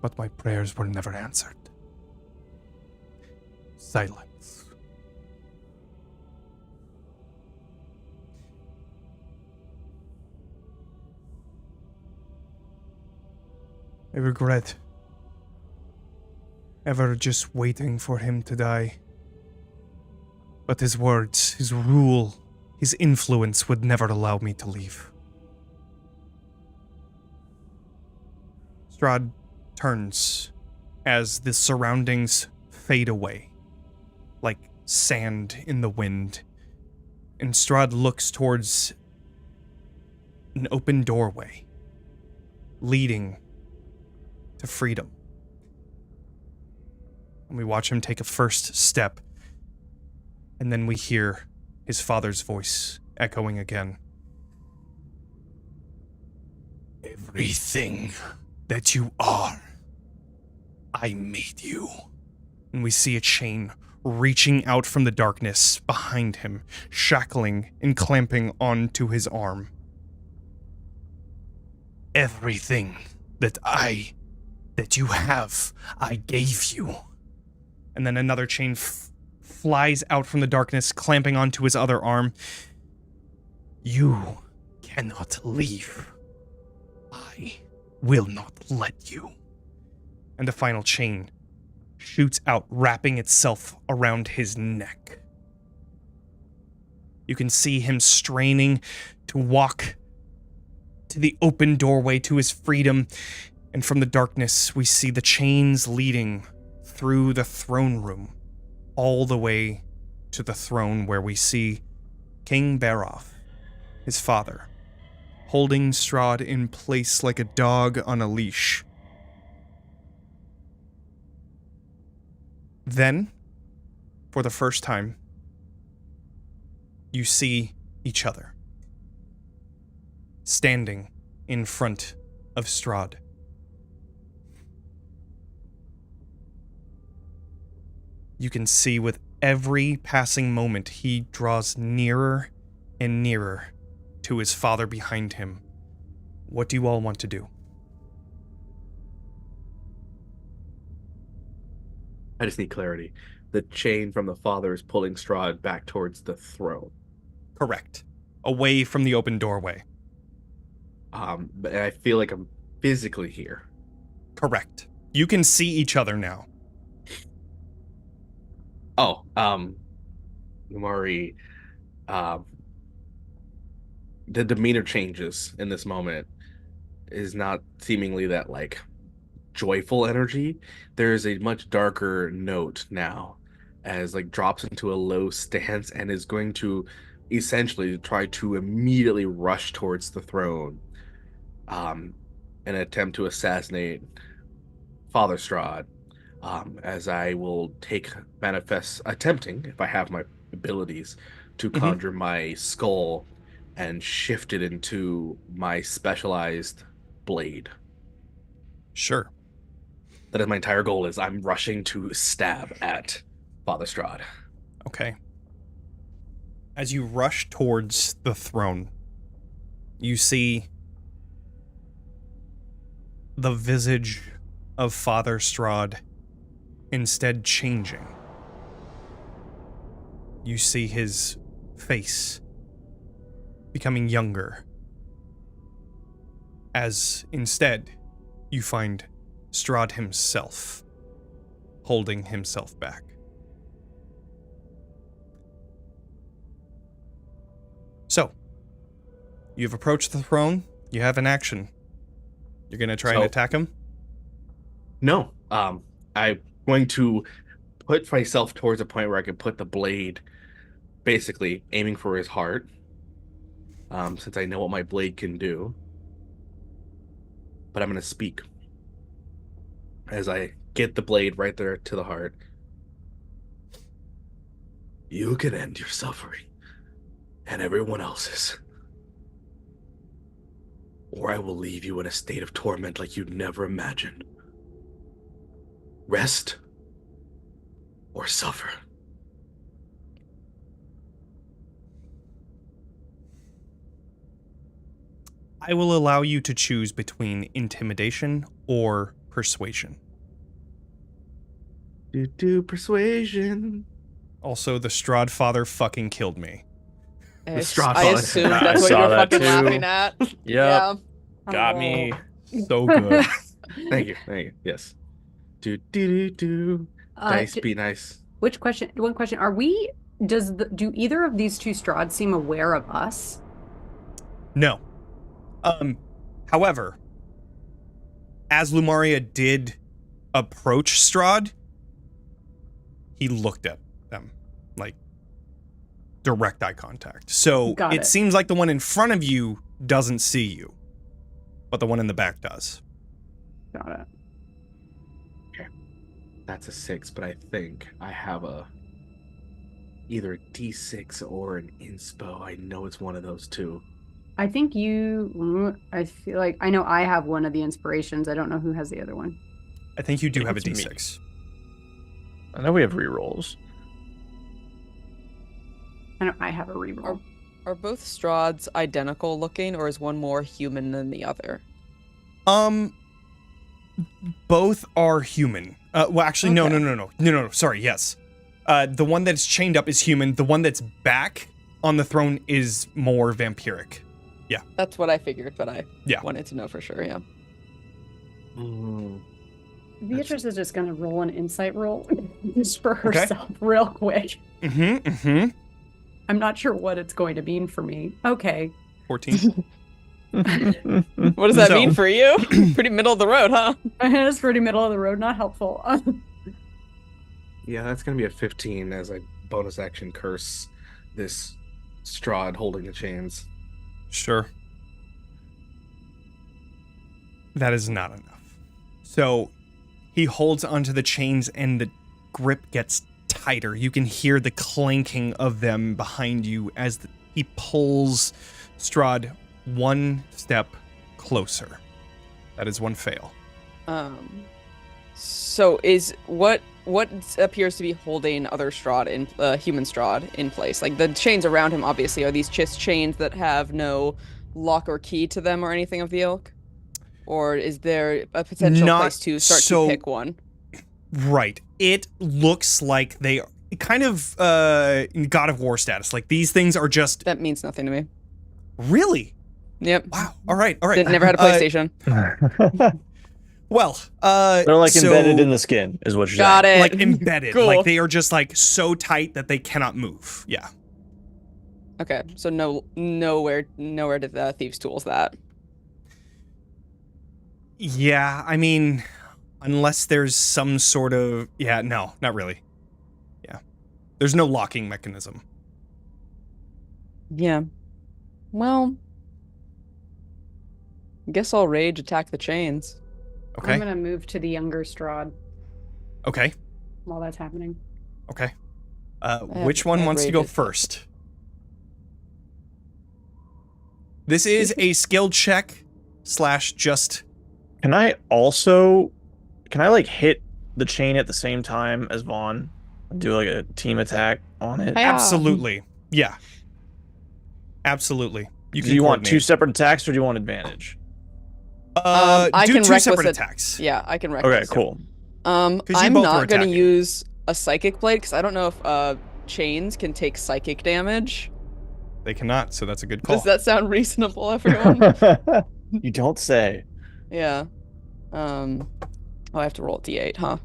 but my prayers were never answered. Silence. I regret ever just waiting for him to die. But his words, his rule, his influence would never allow me to leave. Strahd turns as the surroundings fade away, like sand in the wind, and Strahd looks towards an open doorway leading to freedom. And we watch him take a first step, and then we hear his father's voice echoing again. Everything that you are, I made you. And we see a chain reaching out from the darkness behind him, shackling and clamping onto his arm. Everything that you have, I gave you. And then another chain flies out from the darkness, clamping onto his other arm. You cannot leave. I will not let you. And a final chain shoots out, wrapping itself around his neck. You can see him straining to walk to the open doorway to his freedom, and from the darkness we see the chains leading through the throne room, all the way to the throne where we see King Baroth, his father, holding Strahd in place like a dog on a leash. Then, for the first time, you see each other, standing in front of Strahd. You can see with every passing moment he draws nearer and nearer to his father behind him. What do you all want to do? I just need clarity. The chain from the father is pulling Strahd back towards the throne. Correct. Away from the open doorway. But I feel like I'm physically here. Correct. You can see each other now. Oh, Lumari, the demeanor changes in this moment is not seemingly that like joyful energy. There is a much darker note now, as like drops into a low stance and is going to essentially try to immediately rush towards the throne, an attempt to assassinate Father Strahd. As I will attempting, if I have my abilities, to conjure my skull and shift it into my specialized blade. Sure. That is my entire goal, is I'm rushing to stab at Father Strahd. Okay. As you rush towards the throne, you see the visage of Father Strahd instead changing. You see his face becoming younger, as instead you find Strahd himself holding himself back. So, you've approached the throne, you have an action. You're gonna try and attack him? No. I'm going to put myself towards a point where I can put the blade basically aiming for his heart. Since I know what my blade can do. But I'm going to speak as I get the blade right there to the heart. You can end your suffering and everyone else's, or I will leave you in a state of torment like you'd never imagined. Rest or suffer. I will allow you to choose between intimidation or persuasion. Persuasion. Also, the Strahd father fucking killed me. I assumed that's what you were fucking laughing at. Yep. Yeah. Got me. So good. Thank you. Yes. Dice be nice. One question. Do either of these two Strahd seem aware of us? No. However, as Lumaria did approach Strahd, he looked at them, like direct eye contact. So it seems like the one in front of you doesn't see you, but the one in the back does. Got it. Okay. That's a 6, but I think I have either a D6 or an inspo. I know it's one of those two. I feel like I know I have one of the inspirations. I don't know who has the other one. I think you do have a D6. I know we have rerolls. I know I have a reroll. Are both Strahds identical looking, or is one more human than the other? Both are human. Well, actually, no. Sorry, yes. The one that's chained up is human. The one that's back on the throne is more vampiric. Yeah. That's what I figured, but I wanted to know for sure, yeah. Beatrice is just going to roll an insight roll just for herself real quick. I'm not sure what it's going to mean for me. Okay. 14. What does that mean for you? Pretty middle of the road, huh? It's pretty middle of the road, not helpful. Yeah, that's going to be a 15 as I bonus action curse this Strahd holding the chains. Sure. That is not enough. So he holds onto the chains and the grip gets tighter. You can hear the clanking of them behind you as he pulls Strahd one step closer. That is one fail. So is what appears to be holding other Strahd in human Strahd in place? Like the chains around him, obviously, are these just chains that have no lock or key to them or anything of the ilk? Or is there a potential place to start to pick one? Right. It looks like they are kind of God of War status. Like these things are just... That means nothing to me. Really? Yep. Wow. All right. Never had a PlayStation. Well, they're like embedded in the skin, is what you're saying. Got it. Like embedded. Cool. Like they are just like so tight that they cannot move. Yeah. Okay. So nowhere did the thieves' tools that. Yeah, I mean, unless there's some sort of... Yeah, no, not really. Yeah. There's no locking mechanism. Yeah. Well, I guess I'll rage attack the chains. Okay. I'm gonna move to the younger Strahd Okay. while that's happening. Okay. Which one wants to go first? This is a skill check / just... Can I like hit the chain at the same time as Vaughn? Do like a team attack on it? Absolutely. Yeah. Absolutely. Do you want 2 separate attacks or do you want advantage? I do can 2 reckless separate it. attacks. Yeah, I can reckless. Okay, cool. I'm both are not going to attacking. use a psychic blade because I don't know if chains can take psychic damage. They cannot, so that's a good call. Does that sound reasonable, everyone? You don't say. Yeah. Oh, I have to roll a d8, huh?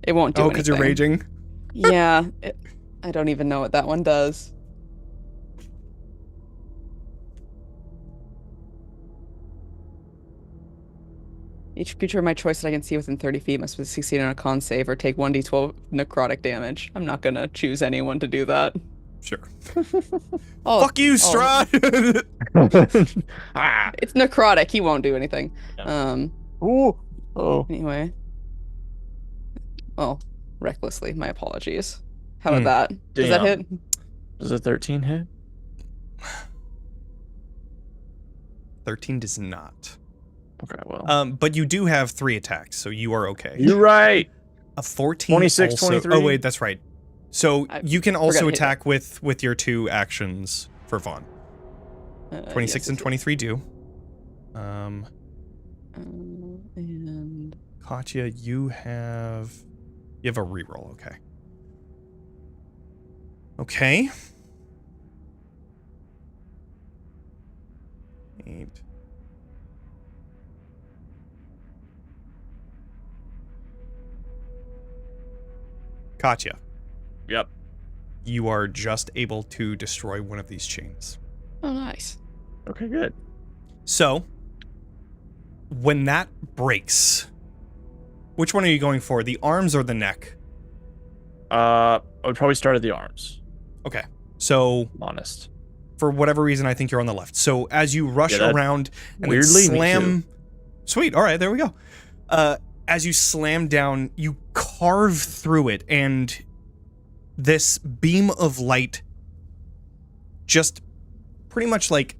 It won't do anything. Oh, because you're raging? Yeah. I don't even know what that one does. Each creature of my choice that I can see within 30 feet must succeed on a con save or take 1d12 necrotic damage. I'm not gonna choose anyone to do that. Sure. Oh, Fuck you, Strahd! It's necrotic. He won't do anything. Yeah. Anyway. Well, recklessly. My apologies. How about that? Does that hit? Does a 13 hit? 13 does not. Okay, well. But you do have 3 attacks, so you are okay. You're right. A 14 26, also, 23. Oh, wait, that's right. So you can also forgot to hit attack with your 2 actions for Vaughn. 26 yes, and 23 do. And Katya, you have a reroll, okay. Okay. 8. Katya. Yep. You are just able to destroy one of these chains. Oh, nice. Okay, good. So, when that breaks, which one are you going for? The arms or the neck? I would probably start at the arms. Okay. So, Honest. for whatever reason, I think you're on the left. So, as you rush around and then weirdly, me slam... too. Sweet. All right, there we go. As you slam down, you carve through it, and this beam of light just pretty much like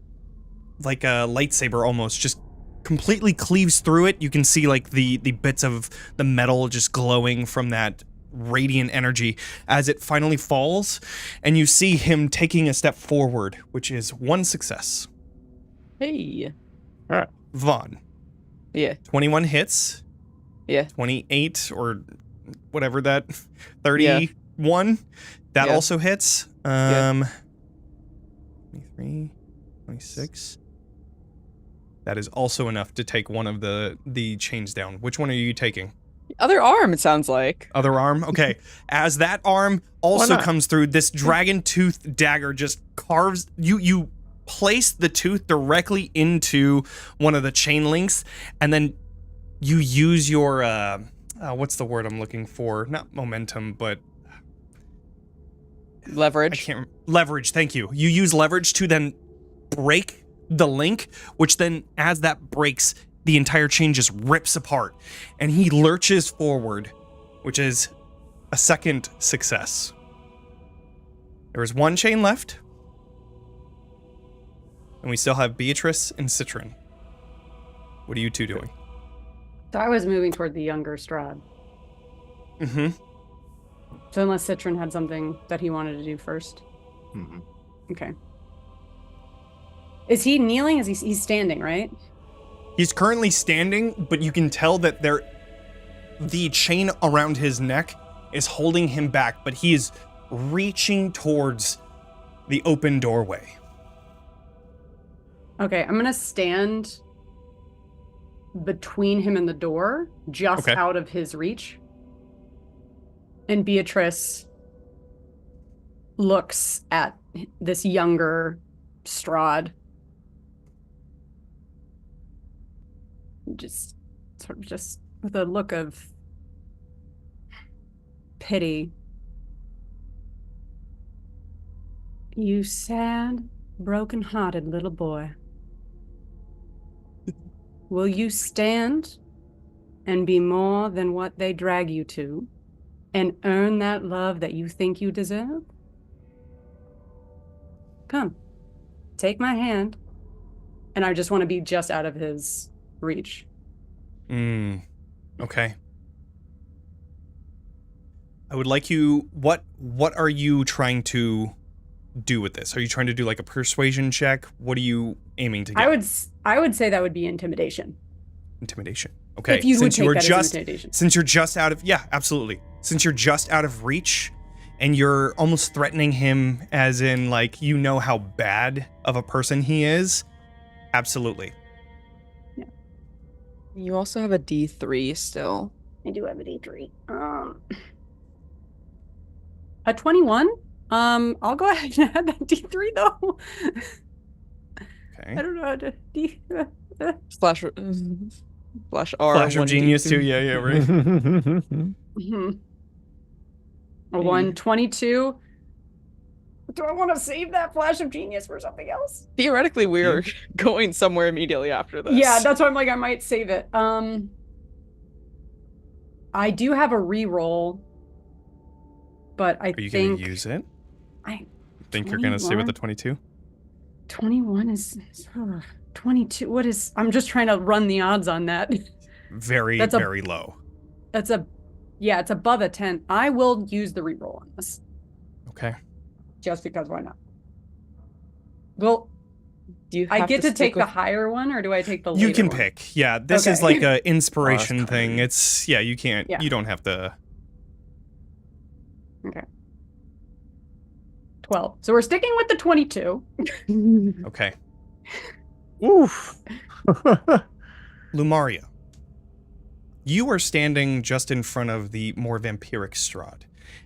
a lightsaber almost just completely cleaves through it. You can see like the bits of the metal just glowing from that radiant energy as it finally falls, and you see him taking a step forward, which is 1 success. Hey. All right. Vaughn. Yeah. 21 hits. Yeah. 28 or whatever that 31. That Yeah. also hits. 23, 26. That is also enough to take one of the chains down. Which one are you taking? Other arm, it sounds like. Other arm? Okay. As that arm also comes through, this dragon tooth dagger just carves you place the tooth directly into one of the chain links, and then you use your what's the word I'm looking for? Not momentum, but leverage. Leverage, thank you. You use leverage to then break the link, which then, as that breaks, the entire chain just rips apart, and he lurches forward, which is a second success. There is one chain left, and we still have Beatrice and Citron. What are you two doing? So I was moving toward the younger Strahd. Mm-hmm. So unless Citron had something that he wanted to do first. Mm-hmm. Okay. Is he kneeling? He's standing, right? He's currently standing, but you can tell that the chain around his neck is holding him back, but he is reaching towards the open doorway. Okay, I'm gonna stand between him and the door, just out of his reach. And Beatrice looks at this younger Strahd. Just with a look of pity. You sad, broken-hearted little boy. Will you stand and be more than what they drag you to and earn that love that you think you deserve? Come, take my hand. And I just want to be just out of his reach. Okay. I would like you, what are you trying to do with this? Are you trying to do like a persuasion check? What are you aiming to get? I would say that would be intimidation. Intimidation. Okay. If you would take that as intimidation. Since you're just out of, yeah, absolutely. Since you're just out of reach and you're almost threatening him as in like, you know how bad of a person he is. Absolutely. Yeah. You also have a D3 still. I do have a D3. A 21? I'll go ahead and add that D3 though. Okay. I don't know how to Flash R. Flash of genius too. Yeah, right. A 122. Do I want to save that flash of genius for something else? Theoretically, we're going somewhere immediately after this. Yeah, that's why I'm like, I might save it. I do have a reroll, but I think... Are you going to use it? I think you're going to stay with the 22? 21 is... 22, what is... I'm just trying to run the odds on that. Very low. Yeah, it's above a 10. I will use the reroll on this. Okay. Just because, why not? Well, do you I get to take the higher one, or do I take the later one? You can pick. Yeah, this is like a inspiration thing. It's, yeah, you can't, you don't have to. Okay. 12. So we're sticking with the 22. Okay. Oof. Lumaria, you are standing just in front of the more vampiric Strahd,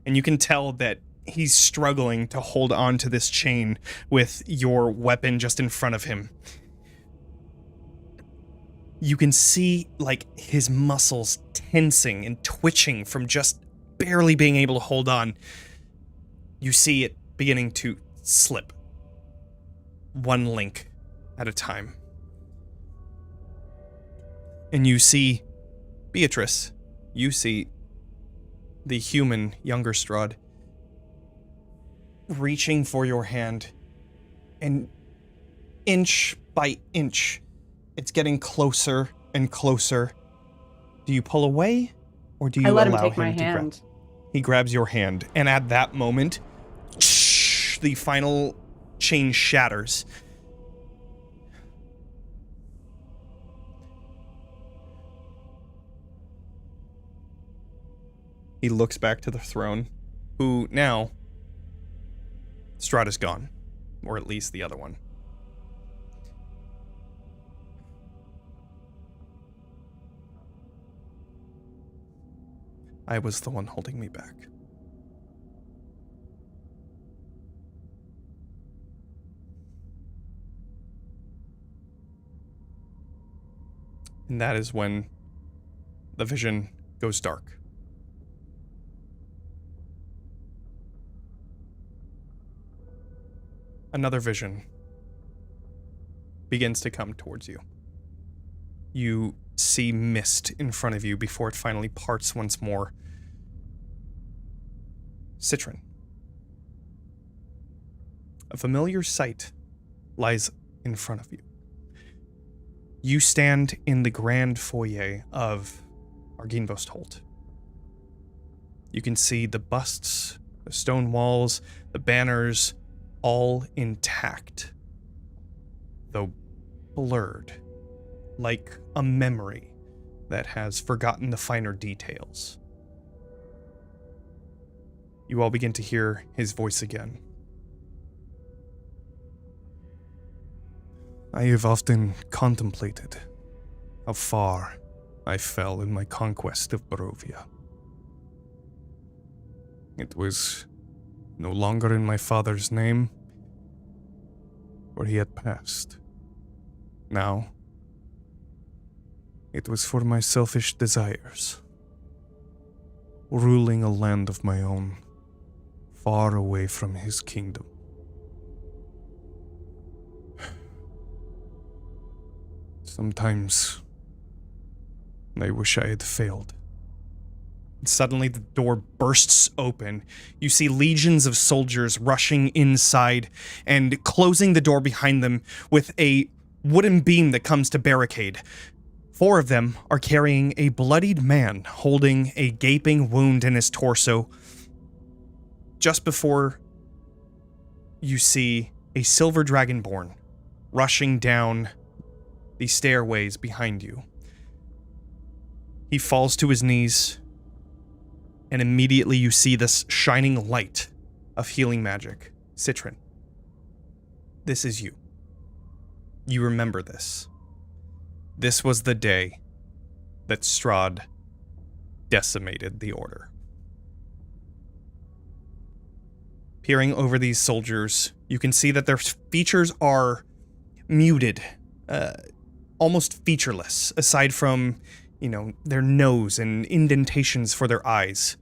and you can tell that he's struggling to hold on to this chain with your weapon just in front of him. You can see, like, his muscles tensing and twitching from just barely being able to hold on. You see it beginning to slip. One link at a time. And you see Beatrice. You see the human younger Strahd reaching for your hand, and inch by inch, it's getting closer and closer. Do you pull away, or do you allow him to grab? I let him take my hand. He grabs your hand, and at that moment, the final chain shatters. He looks back to the throne, who now, Strahd is gone, or at least the other one. I was the one holding me back. And that is when the vision goes dark. Another vision begins to come towards you. you see mist in front of you before it finally parts once more. Citron. A familiar sight lies in front of you. You stand in the grand foyer of Arginvost Holt. You can see the busts, the stone walls, the banners, all intact, though blurred, like a memory that has forgotten the finer details. You all begin to hear his voice again. I have often contemplated how far I fell in my conquest of Barovia. It was no longer in my father's name, for he had passed. Now, it was for my selfish desires, ruling a land of my own, far away from his kingdom. Sometimes, I wish I had failed. Suddenly, the door bursts open. You see legions of soldiers rushing inside and closing the door behind them with a wooden beam that comes to barricade. 4 of them are carrying a bloodied man holding a gaping wound in his torso. Just before you see a silver dragonborn rushing down the stairways behind you. He falls to his knees, and immediately you see this shining light of healing magic. Citron, this is you. You remember this. This was the day that Strahd decimated the Order. Peering over these soldiers, you can see that their features are muted, almost featureless, aside from, their nose and indentations for their eyes.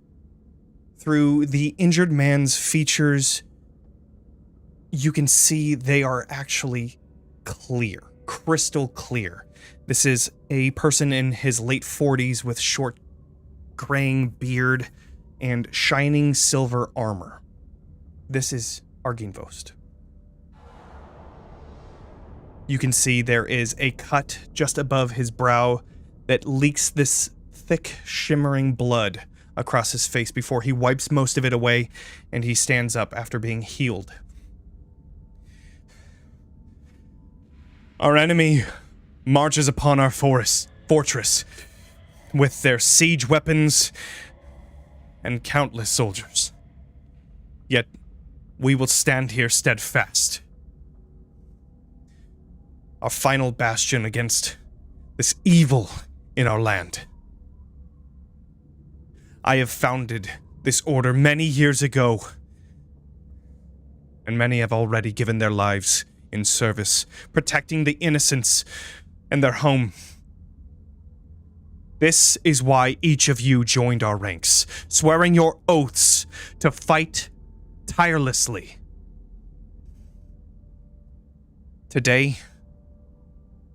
Through the injured man's features, you can see they are actually clear, crystal clear. This is a person in his late 40s with short graying beard and shining silver armor. This is Arginvost. You can see there is a cut just above his brow that leaks this thick, shimmering blood across his face before he wipes most of it away and he stands up after being healed. Our enemy marches upon our fortress with their siege weapons and countless soldiers. Yet we will stand here steadfast. Our final bastion against this evil in our land. I have founded this order many years ago, and many have already given their lives in service, protecting the innocents and their home. This is why each of you joined our ranks, swearing your oaths to fight tirelessly. Today,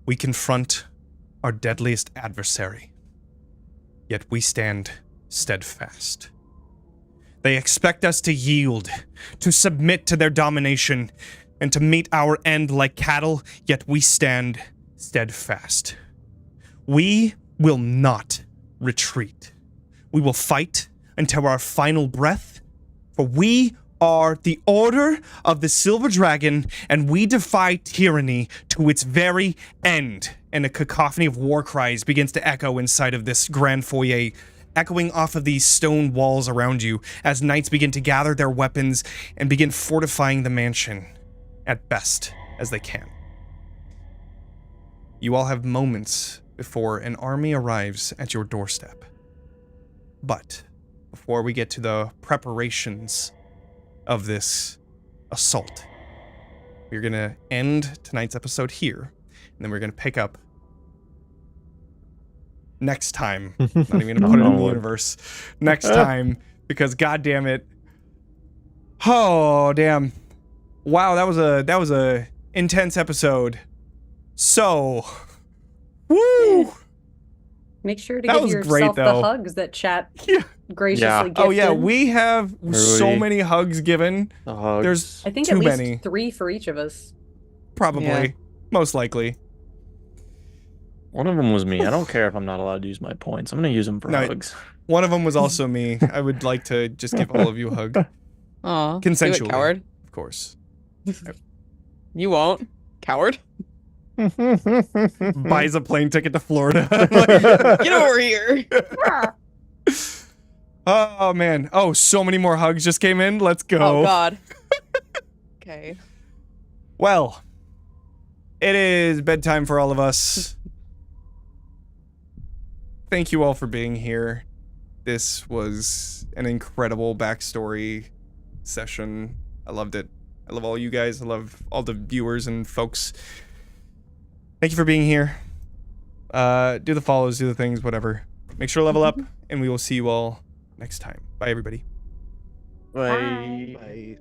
we confront our deadliest adversary, yet we stand steadfast. They expect us to yield, to submit to their domination, and to meet our end like cattle, yet we stand steadfast. We will not retreat. We will fight until our final breath, for we are the Order of the Silver Dragon, and we defy tyranny to its very end. And a cacophony of war cries begins to echo inside of this grand foyer, echoing off of these stone walls around you as knights begin to gather their weapons and begin fortifying the mansion at best as they can. You all have moments before an army arrives at your doorstep. But before we get to the preparations of this assault, we're going to end tonight's episode here, and then we're going to pick up next time. Not even going to put it in the universe. Next time, because goddamn it. Oh, damn. Wow, that was a intense episode. So, Woo! Make sure to That give was yourself great, though. the hugs that chat Yeah. graciously gifted. Oh yeah, we have so Everybody- many hugs given. The hugs. There's I think too at least many. 3 for each of us. Probably. Yeah. Most likely. One of them was me. I don't care if I'm not allowed to use my points. I'm gonna use them for No, hugs. One of them was also me. I would like to just give all of you a hug. Aw. Consensually. Do it, coward. Of course. You won't. Coward. Buys a plane ticket to Florida. Get over here. Oh man. Oh, so many more hugs just came in. Let's go. Oh god. Okay. Well, it is bedtime for all of us. Thank you all for being here. This was an incredible backstory session. I loved it. I love all you guys. I love all the viewers and folks. Thank you for being here. Do the follows, do the things, whatever. Make sure to level up, and we will see you all next time. Bye, everybody. Bye. Bye.